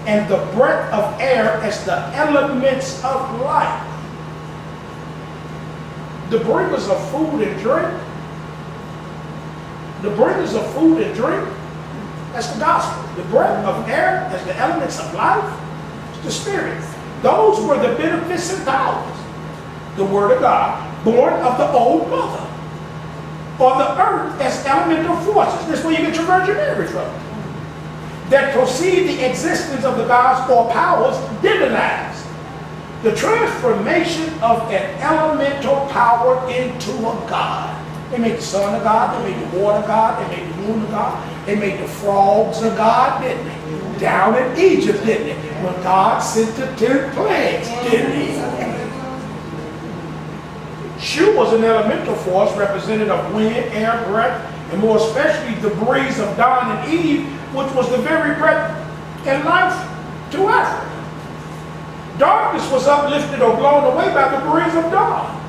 and the breath of air as the elements of life. The bringers of food and drink, that's the gospel. The breath of air as the elements of life, it's the spirit. Those were the benefits and powers. The word of God, born of the old mother, or the earth as elemental forces. This is where you get your Virgin Mary from. That proceed the existence of the gods or powers divinized. The transformation of an elemental power into a god. They made the sun a god, they made the water a god, they made the moon a god, they made the frogs a god, didn't they? Down in Egypt, didn't they? When God sent the 10 plagues, didn't he? Shu was an elemental force representative of wind, air, breath, and more especially the breeze of Dawn and Eve, which was the very breath and life to Africa. Darkness was uplifted or blown away by the breeze of dawn.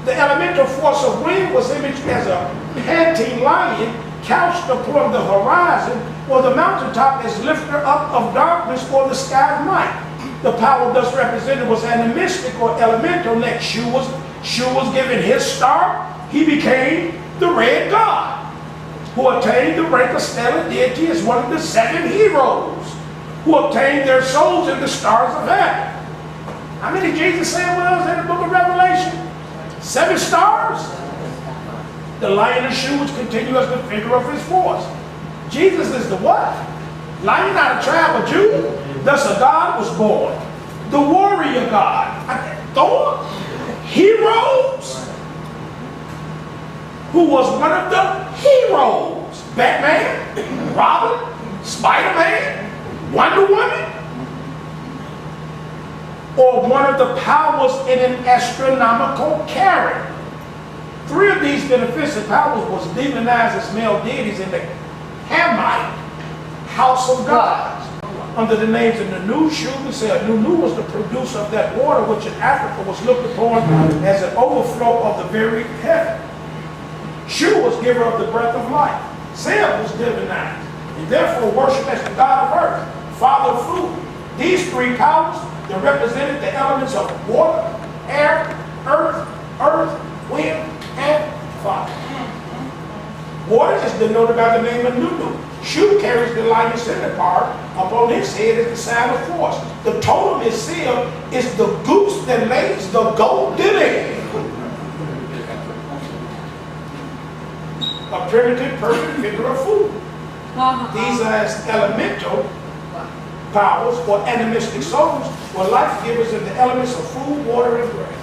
The elemental force of wind was imaged as a panting lion couched upon the horizon, or the mountaintop is lifter up of darkness or the sky of night. The power thus represented was animistic or elemental. Next, Shu was given his star. He became the red god. who attained the rank of stellar deity as one of the 7 heroes, who obtained their souls in the stars of heaven. How many Jesus said was in the book of Revelation? 7 stars? The lion of shoes continue as the figure of his force. Jesus is the what? Lion out of tribe of Judah. Thus a God was born. The warrior God. Thor? Heroes? Who was one of the heroes? Batman? Robin? Spider-Man? Wonder Woman? Or one of the powers in an astronomical character? 3 of these beneficent powers was demonized as male deities in the Hamite house of gods. Under the names of Nunu, Shu, said Nunu was the producer of that water which in Africa was looked upon as an overflow of the very heaven. Shu was giver of the breath of life. Seb was divinized, and therefore worshipped as the god of earth, father of food. These 3 powers, they represented the elements of water, air, earth, wind, and fire. Water is denoted by the name of Nunu. Shu carries the lion's centaur upon his head as the sign of force. The totem is sealed is the goose that lays the golden egg. A primitive, perfect figure of food. These are as elemental powers or animistic souls were life givers in the elements of food, water, and breath.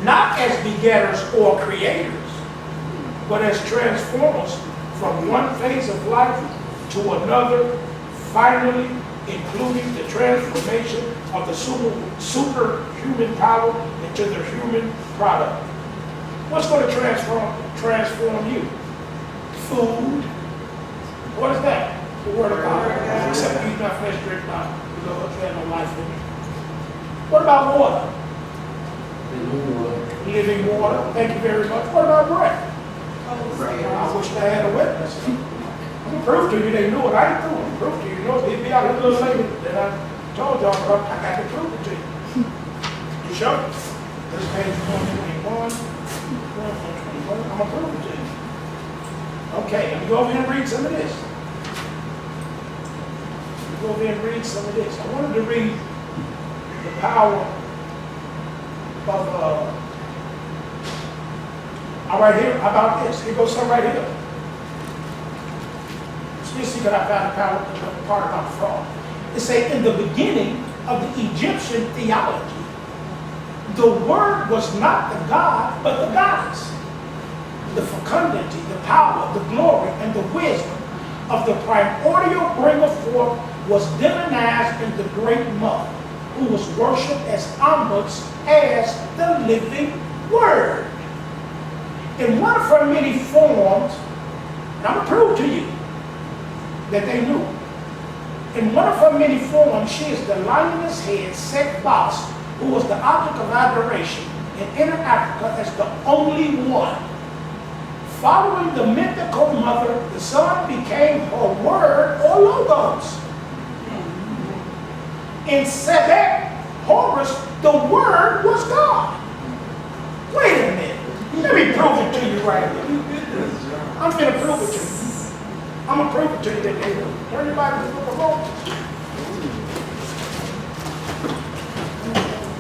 Not as begetters or creators, but as transformers from one phase of life to another, finally including the transformation of the superhuman power into the human product. What's going to transform you? Food. What is that? The word of God. Except you eat not flesh, drink not blood, you have no life in you. What about water? Living water. Thank you very much. What about breath? I wish I had a witness. I'm going to prove to you they knew what I do. I'm going to prove to you. You know, it'd be out a little lady that I told y'all about. I got to prove it to you. You sure? This page 121. I'm going to prove it to you. Okay, let me go over here and read some of this. Go over here and read some of this. I wanted to read the power of, all right here, how about this? Here goes some right here. So you see that I found the power, the part about fraud. It says, in the beginning of the Egyptian theology, the word was not the God, but the goddess. The fecundity, the power, the glory, and the wisdom of the primordial bringer forth was divinized in the great mother, who was worshipped as ombuds as the living word. In one of her many forms, and I'm going to prove to you that they knew. In one of her many forms, she is the lioness head Set Boss, who was the object of adoration in inner Africa as the only one. Following the mythical mother, the son became her word or logos. In Sebek, Horus, the word was God. Wait a minute. Let me prove it to you right here. I'm going to prove it to you. I'm going to prove it to you that they will. Turn your Bible to the book of Romans.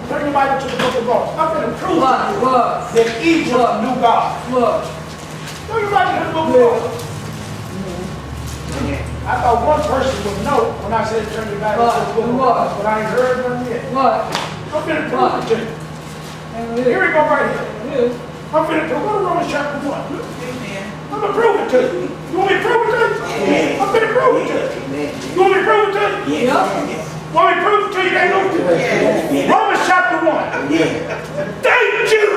Turn your Bible to the book of Romans. I'm going to prove to you that Egypt knew God. Turn your Bible to the book of Romans. I thought one person would know when I said turn your Bible to the book of Romans, but I ain't heard none yet. I'm going to prove it to you. Here we go right here. I'm going to prove it. Go to Romans chapter 1. I'm going to prove it to you. You want me to prove it to you? Yeah. I'm going to prove it to you. You want me to prove it to you? Yeah. Want me to prove it to you? They know. Yeah. Romans chapter 1. Yeah. Thank you.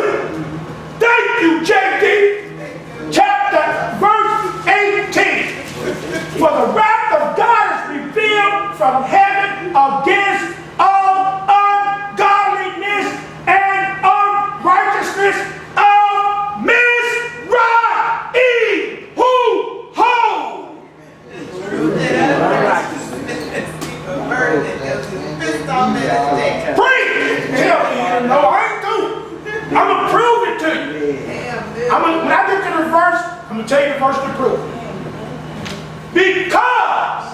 Thank you, JD. Chapter verse 18. For the wrath of God is revealed from heaven against all ungodliness and unrighteousness of Mizraim, who hold. Preach! Tell me you know I verse to prove it. Because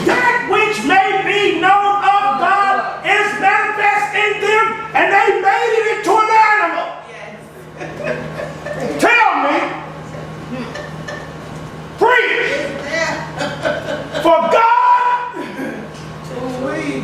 that which may be known of God is manifest in them, and they made it into an animal. Tell me, preach. For God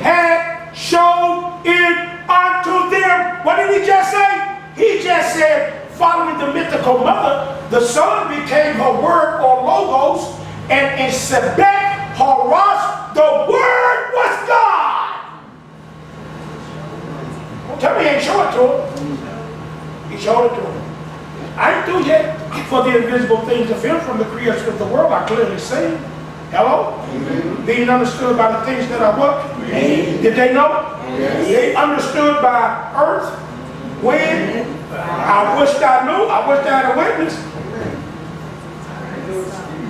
had shown it unto them. What did he just say? He just said, following the mythical mother, the son became her word or logos, and in Sebek Haras, the word was God. Don't tell me he ain't show it to him. He showed it to him. I ain't through yet. For the invisible things of him from the creation of the world are clearly seen. Hello? Mm-hmm. Being understood by the things that are what? Mm-hmm. Did they know? Yes. They understood by earth, wind. Mm-hmm. I wished I knew. I wished I had a witness.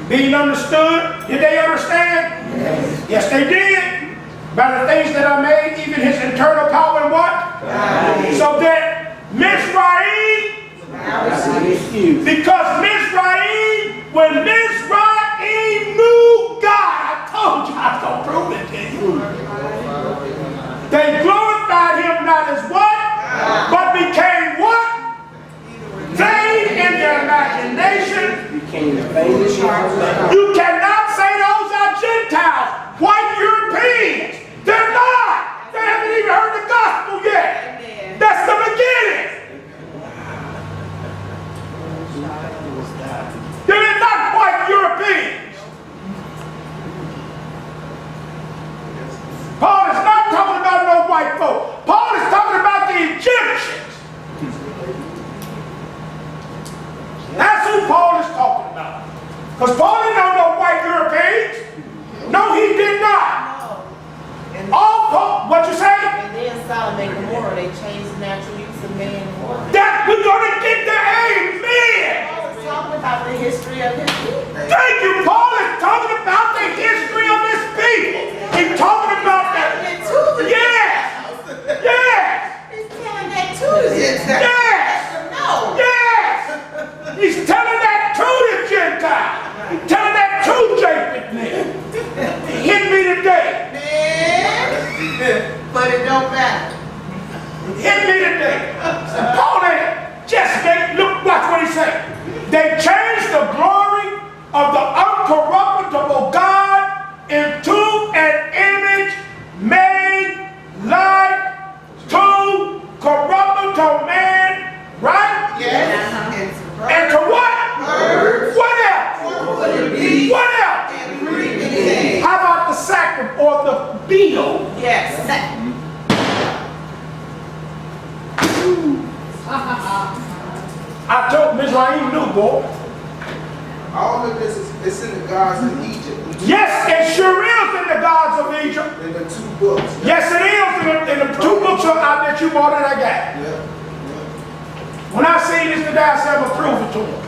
Being understood. Did they understand? Yes. Yes, they did. By the things that are made, even his internal power and what? Right. So that Mizraim, because Mizraim, when Mizraim knew God, I told you I was going to prove it to you. They glorified him not as what? But became what? Vain in their imagination. You cannot say those are Gentiles, white Europeans. They're not. They haven't even heard the gospel yet. That's the beginning. They're not white Europeans. Paul is not talking about no white folk. Paul is talking about the Egyptians. That's who Paul is talking about. Because Paul didn't know no white Europeans. No, he did not. All Paul, what you say? And then Sodom and Gomorrah, they changed the natural use of man and woman. That we're going to get the amen. Paul is talking about the history of his people. Thank you. Paul is talking about the history of his people. He's talking about that. Yes. Yes. He's telling that to the Gentiles. Yes. No. Yes. He's telling that to the Gentiles. He's telling that to Japheth man. Hit me today. But it don't matter. Hit me today. Paul ain't just look, watch what he said. They changed the glory of the uncorruptible God into an image made like to corruptible man, right? Yes. And to what? Birds. What else? What else? And breathing eggs. How about the sacrifice or the beetle? Yes. I told Mizraim knew, boy. All of this is it's in the gods of Egypt. Yes, it sure is in the gods of Egypt. In the 2 books. Yes, it is in the 2 books that you bought that I got. Yeah. When I see this today, I said, I'm going to prove it to them.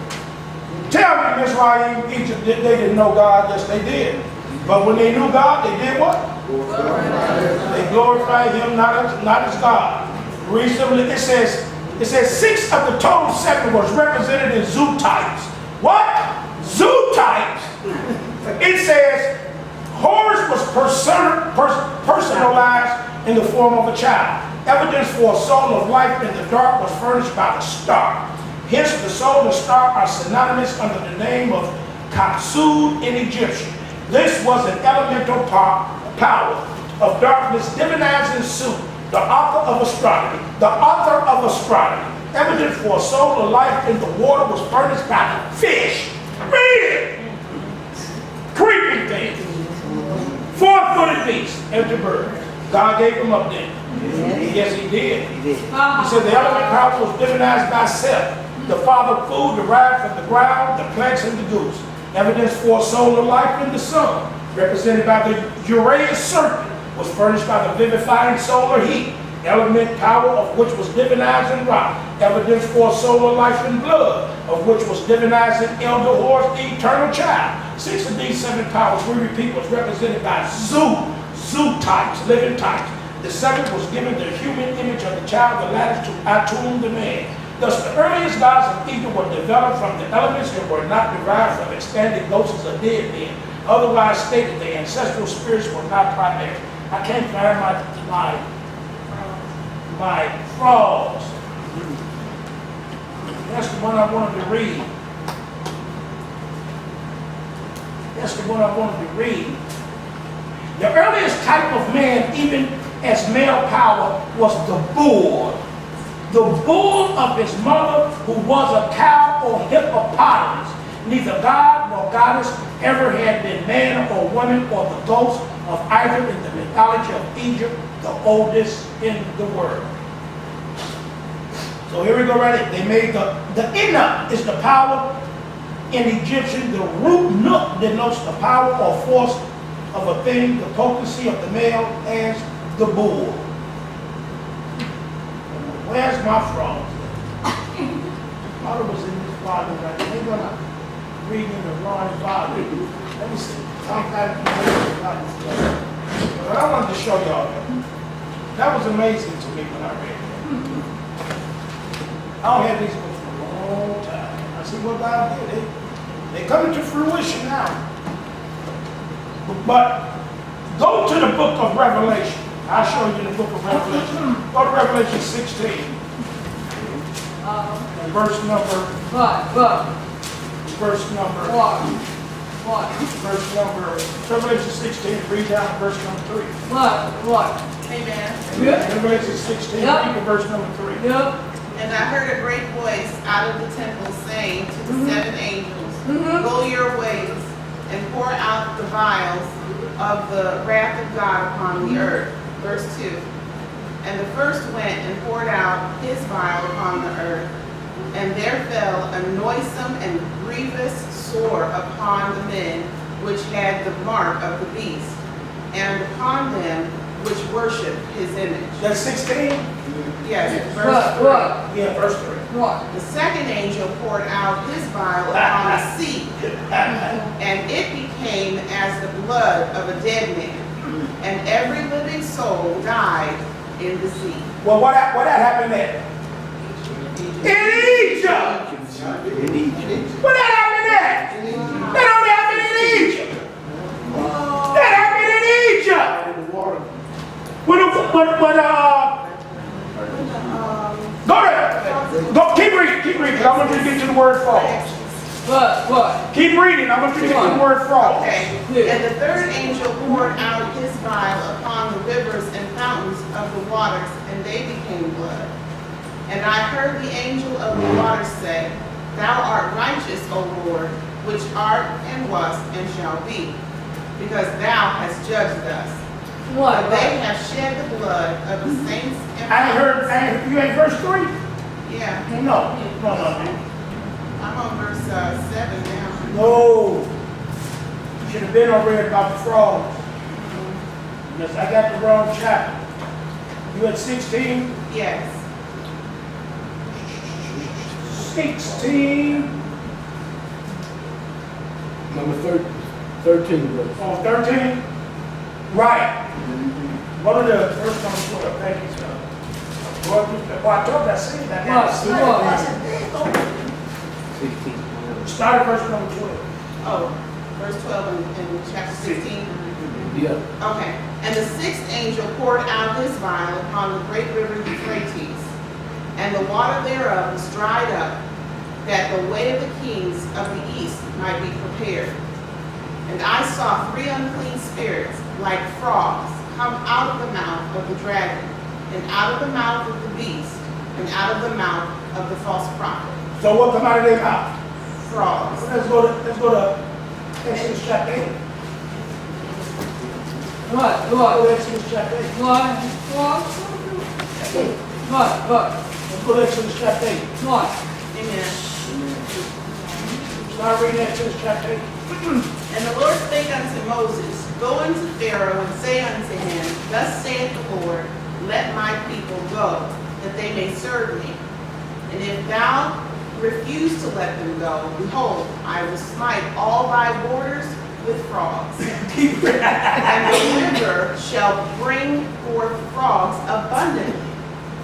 Tell me, Mizraim, Egypt, they didn't know God. Yes, they did. But when they knew God, they did what? They glorified him not as God. Recently, it says 6 of the total 7 was represented in zoo types. What? Zoo types. It says Horus was personalized in the form of a child. Evidence for a soul of life in the dark was furnished by the star. Hence, the soul and star are synonymous under the name of Kapsud in Egyptian. This was an elemental power of darkness, divinizing Su, the author of astronomy. The author of astronomy. Evidence for a soul of life in the water was furnished by the fish. Read it. Creeping things. 4-footed beasts and the birds. God gave them up then. Yes, he did. He said the element power was divinized by Seth, the father of food derived from the ground, the plants, and the goose. Evidence for a soul of life in the sun, represented by the Uraeus serpent, was furnished by the vivifying solar heat, element power of which was divinized in rock. Evidence for a soul of life in blood, of which was divinized in elder Horus, the eternal child. 6 of these 7 powers, we repeat, was represented by zoo types, living types. The 7th was given the human image of the child, the latter to Atum the man. Thus, the earliest gods of Egypt were developed from the elements and were not derived from expanded ghosts of dead men. Otherwise stated, the ancestral spirits were not primary. I can't find my frogs. That's the one I wanted to read. That's the one I wanted to read. The earliest type of man, even as male power, was the bull. The bull of his mother, who was a cow or hippopotamus. Neither god nor goddess ever had been man or woman or the ghost of either in the mythology of Egypt, the oldest in the world. So here we go right in. They made the Enoch is the power in Egyptian. The root Nuk denotes the power or force of a thing, the potency of the male as the bull. Where's my frogs? Mother was in this volume right there. They're gonna read in the wrong volume. Let me see. But I wanted to show y'all that. That was amazing to me when I read that. I don't have these books for a long time. I see what God did. They come into fruition now. But go to the book of Revelation. I'll show you the book of Revelation. Go to Revelation 16. And verse number. Verse number. Verse number. Revelation 16. Read down to verse number 3. Amen. Revelation 16. Read to verse number 3. And I heard a great voice out of the temple saying to the seven angels, go your ways and pour out the vials of the wrath of God upon the earth. Verse 2. And the first went and poured out his vial upon the earth, and there fell a noisome and grievous sore upon the men which had the mark of the beast, and upon them which worshipped his image. That's 16? Yes, verse 3. Yeah, verse 3. The second angel poured out his vial upon the sea, and it became as the blood of a dead man, and every living soul died in the sea. Well, what happened there? In Egypt! What happened there? That only happened in Egypt. That happened in Egypt. Go, keep reading. I want you to get to the word frogs. Keep reading. I want you to get to the word frogs. Okay. And the third angel poured out his vial upon the rivers and fountains of the waters, and they became blood. And I heard the angel of the waters say, Thou art righteous, O Lord, which art and wast and shall be, because thou hast judged us. For they have shed the blood of the saints and You ain't verse 3? Yeah. No. I'm on verse 7 now. No. You should have been already about the frogs. Because I got the wrong chapter. You at 16? Yes. 16. Number 13, brother. Oh, 13? Right. What are the first number 12? Thank you, sir. Well, I told you I seen that. Start at verse number 12. Oh, verse 12 in chapter 16. Yeah. Okay. And the sixth angel poured out his vial upon the great river Euphrates, and the water thereof was dried up, that the way of the kings of the east might be prepared. And I saw 3 unclean spirits, like frogs, come out of the mouth of the dragon, and out of the mouth of the beast, and out of the mouth of the false prophet. So what come out of their mouth? Frogs. Let's go to Exodus chapter 8. Go to Exodus chapter 8. Let's go to Exodus chapter 8. Amen. Start reading Exodus chapter 8. And the Lord spake unto Moses, Go unto Pharaoh, and say unto him, Thus saith the Lord, Let my people go, that they may serve me. And if thou refuse to let them go, behold, I will smite all thy borders with frogs. And the river shall bring forth frogs abundantly.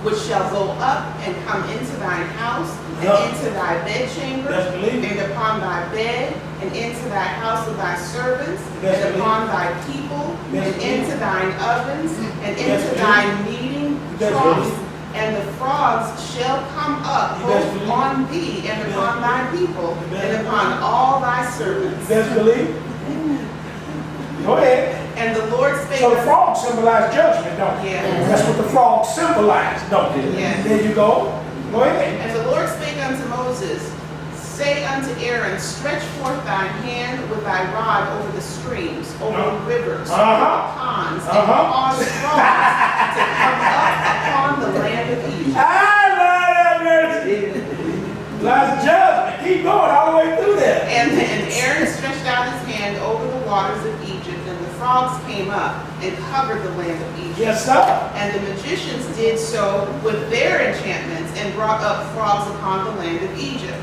which shall go up and come into thine house, and Yeah. into thy bedchamber, Let's believe it. and upon thy bed, and into thy house of thy servants, Yes, and believe. upon thy people, Yes, and believe. into thine ovens, and Yes, into believe. thy kneading Yes, troughs. believe. And the frogs shall come up You both best believe. on thee and You upon best thy people, You best and upon all thy servants. You best believe. Go ahead. And the Lord spake So the unto frog symbolized judgment, don't it? Yeah. That's what the frog symbolized, don't it? Yes. There you go. Go ahead. And the Lord spake unto Moses, say unto Aaron, stretch forth thine hand with thy rod over the streams, over the rivers, over the ponds, and cause frogs to come up upon the land of Egypt. I love that mercy. Last judgment. Keep going all the way through there. And Aaron stretched out his hand over the waters of Egypt, and the frogs came up and covered the land of Egypt. Yes, sir. And the magicians did so with their enchantments and brought up frogs upon the land of Egypt.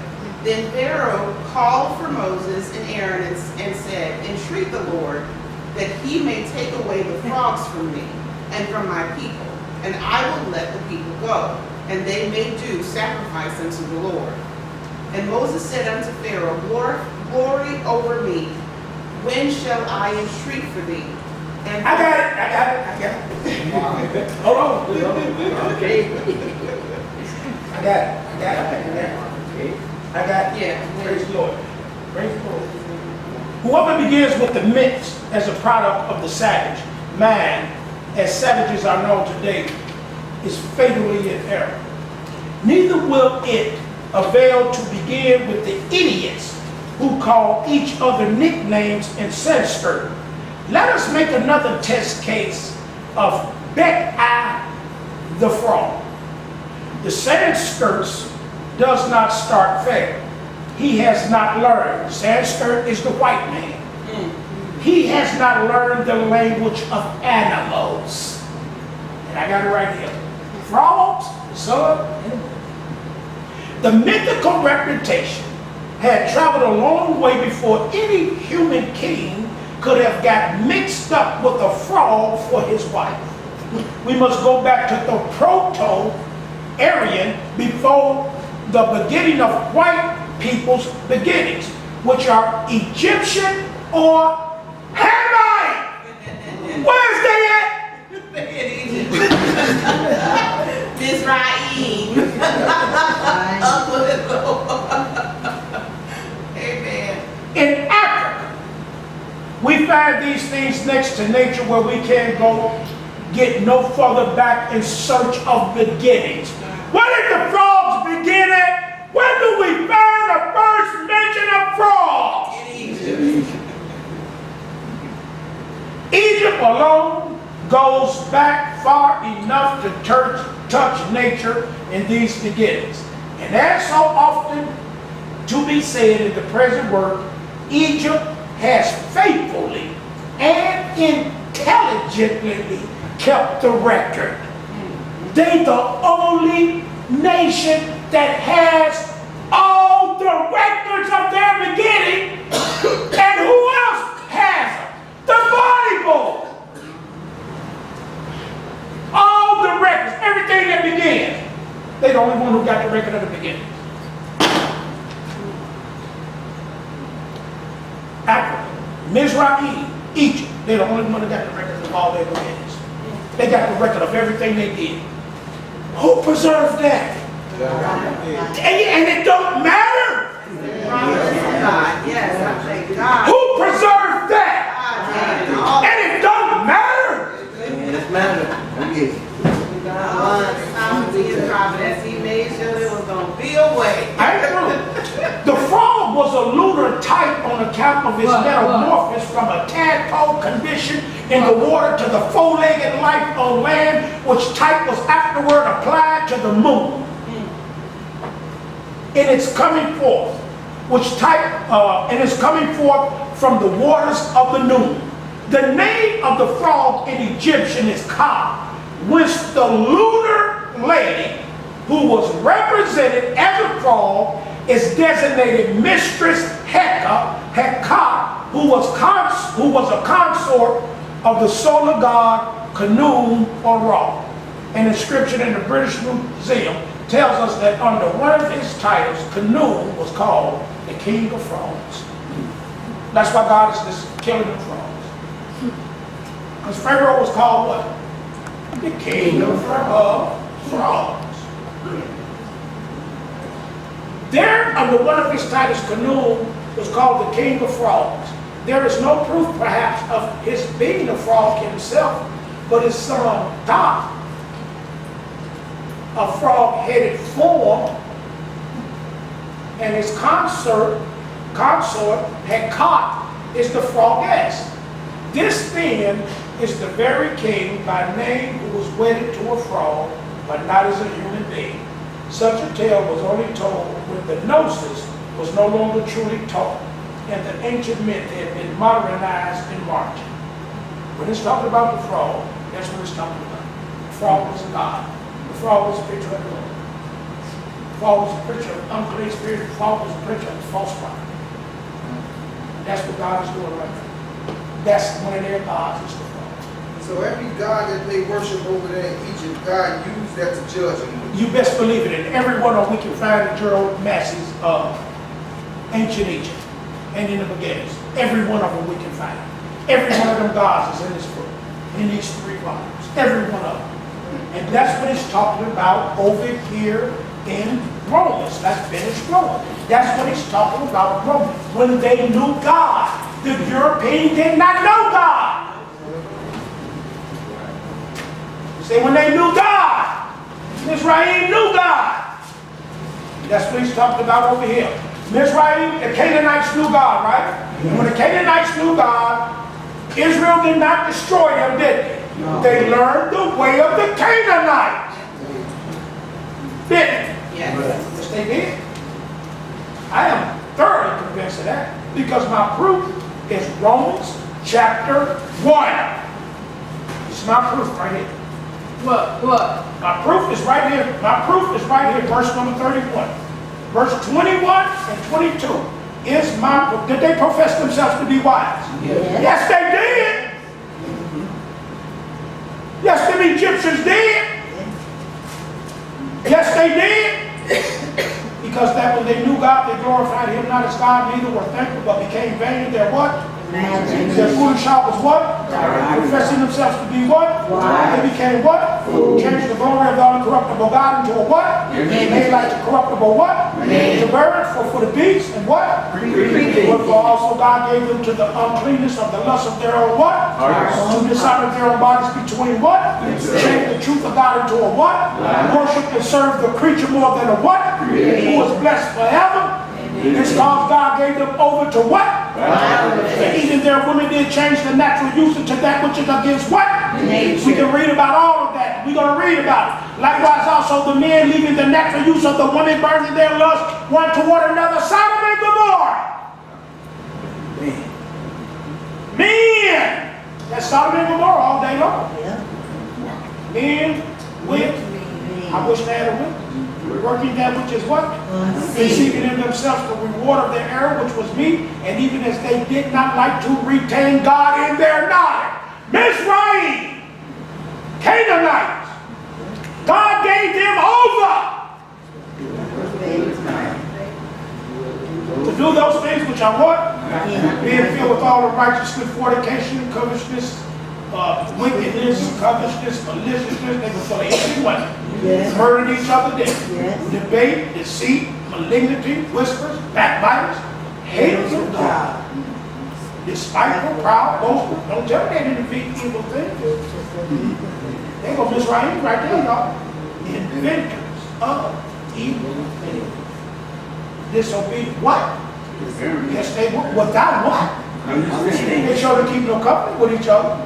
Then Pharaoh called for Moses and Aaron and said, entreat the Lord that he may take away the frogs from me and from my people, and I will let the people go, and they may do sacrifice unto the Lord. And Moses said unto Pharaoh, glory over me, when shall I entreat for thee? And I got it. Hold on. Okay. I got it. I got it. Yeah. Praise the Lord. Praise the Lord. Whoever begins with the myths as a product of the savage mind, as savages are known today, is fatally in error. Neither will it avail to begin with the idiots who call each other nicknames and sanskrit. Let us make another test case of Bet-I the frog. The Sanskrit does not start fair. He has not learned. Sanskrit is the white man. He has not learned the language of animals. And I got it right here. Frogs, sun, and moon. The mythical reputation had traveled a long way before any human king could have got mixed up with a frog for his wife. We must go back to the Proto-Aryan before the beginning of white people's beginnings, which are Egyptian or Hamite. Where's they at? Mizraim. Amen. In Africa, we find these things next to nature where we can't go get no further back in search of beginnings. Where did the frogs begin at? Where do we find the first mention of frogs? Egypt alone goes back far enough to touch nature in these beginnings. And as so often to be said in the present work, Egypt has faithfully and intelligently kept the record. They the only nation that has all the records of their beginning. And who else has them? The Bible. All the records, everything that began. They're the only one who got the record of the beginning. Africa, Mizraim, Egypt, they're the only one who got the record of all their beginnings. They got the record of everything they did. Who preserved that? And it don't matter. God, yes, I thank God. Who preserved that? God, And it don't matter. Yes, matter. Yes. providence, he made sure there was going to be a way. The frog was a lunar type on account of his metamorphosis from a tadpole condition in the water to the four-legged life on land, which type was afterward applied to the moon. In its coming forth, from the waters of the noon. The name of the frog in Egyptian is Ka, which the lunar lady, who was represented as a frog, is designated Mistress Heka, who was a consort of the solar god Khnum or Ra. An inscription in the British Museum tells us that under one of his titles, Canaan was called the King of Frogs. That's why God is just killing the frogs. Because Pharaoh was called what? The King of Frogs. There, under one of his titles, Canaan was called the King of Frogs. There is no proof, perhaps, of his being a frog himself, but his son, Thoth, a frog-headed form, and his consort, Hecate, is the frogess. This then is the very king by name who was wedded to a frog, but not as a human being. Such a tale was only told when the gnosis was no longer truly taught, and the ancient myth had been modernized and marked. When it's talking about the frog, that's what it's talking about. The frog was God. The frog was a picture of the Lord. The frog was a picture of unclean spirit. The frog was a picture of false prophet. That's what God is doing right now. That's one of their gods, is the frog. So every god that they worship over there in Egypt, God used that to judge them. You best believe it. And every one of them we can find in Gerald Massey's ancient Egypt and in the beginnings. Every one of them we can find. Every one of them gods is in this book, in these 3 volumes. Every one of them. And that's what he's talking about over here in Romans. Let's finish going. That's what he's talking about in Romans. When they knew God, the European did not know God. Say when they knew God, Mizraim knew God. That's what he's talking about over here. Mizraim, the Canaanites knew God, right? And when the Canaanites knew God, Israel did not destroy them, did they? No. They learned the way of the Canaanites. Did they? Yes. Yes, they did. I am thoroughly convinced of that because my proof is Romans chapter 1. It's my proof right here. What? My proof is right here. My proof is right here, verse number 31. Verse 21 and 22 is my proof. Did they profess themselves to be wise? Yes, they did. Yes, them Egyptians did. Yes, they did. Because that when they knew God, they glorified him not as God, neither were thankful, but became vain in their what? Their foolish heart was what? Professing themselves to be what? They became what? Changed the glory of the uncorruptible God into a what? Made like the corruptible what? The bird for the beasts and what? Wherefore also God gave them to the uncleanness of the lust of their own what? To dishonor their own bodies between what? Change the truth of God into a what? Worship and serve the creature more than a what? Who is blessed forever. This cause God gave them over to what? Even their women did change the natural use into that which is against what? We can read about all of that. We're going to read about it. Likewise also the men leaving the natural use of the women, burning their lust one toward another. Sodom and Gomorrah. Men. That's Sodom and Gomorrah all day long. Men with, I wish they had a whip. Working that which is what? Receiving in themselves the reward of their error, which was meat, and even as they did not like to retain God in their knowledge. Mizraim, Canaanites, God gave them over to do those things which are what? Being filled with all unrighteousness, fornication, covetousness, wickedness, covetousness, maliciousness. They were full of everyone. Murdering each other dead. Debate, deceit, malignity, whispers, backbiters, haters of God, despiteful, proud, boastful. Don't tell me they didn't defeat evil things. They go Mizraim right there, y'all. Inventors of evil things. Disobedient. What? Yes, they were. Without what? They showed to keep no company with each other.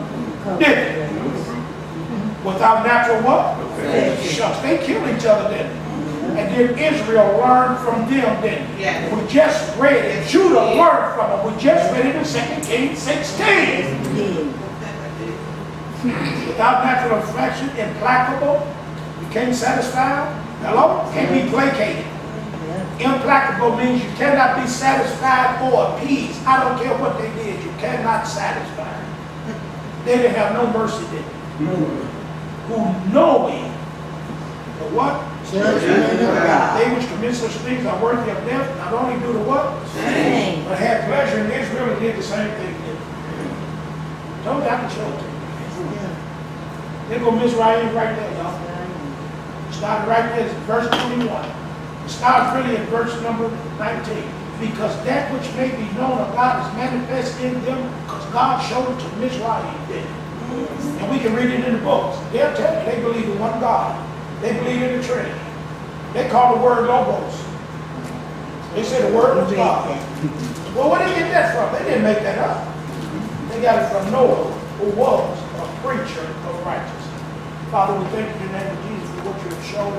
Did they? Without natural what? Shucks, they killed each other, didn't they? And then Israel learned from them, didn't they? Yes. We just read it. Judah learned from them. We just read it in 2 Kings 16. Without natural affection, implacable, you can't satisfy. Hello? Can't be placated. Implacable means you cannot be satisfied or appeased. I don't care what they did, you cannot satisfy. They didn't have no mercy, did they? Who knowing The what? Judgment of God. They which commit such things are worthy of death, not only do the what? Same. But had pleasure in Israel and did the same thing. Don't got to show it. There go Mizraim right there, y'all. Started right there, it's verse 21. It starts really in verse number 19. Because that which may be known of God is manifest in them, because God showed it to Mizraim then. And we can read it in the books. They'll tell you they believe in one God. They believe in the Trinity. They call the word Logos. They say the word was God. Well, where did they get that from? They didn't make that up. They got it from Noah, who was a preacher of righteousness. Father, we thank you in the name of Jesus for what you have shown.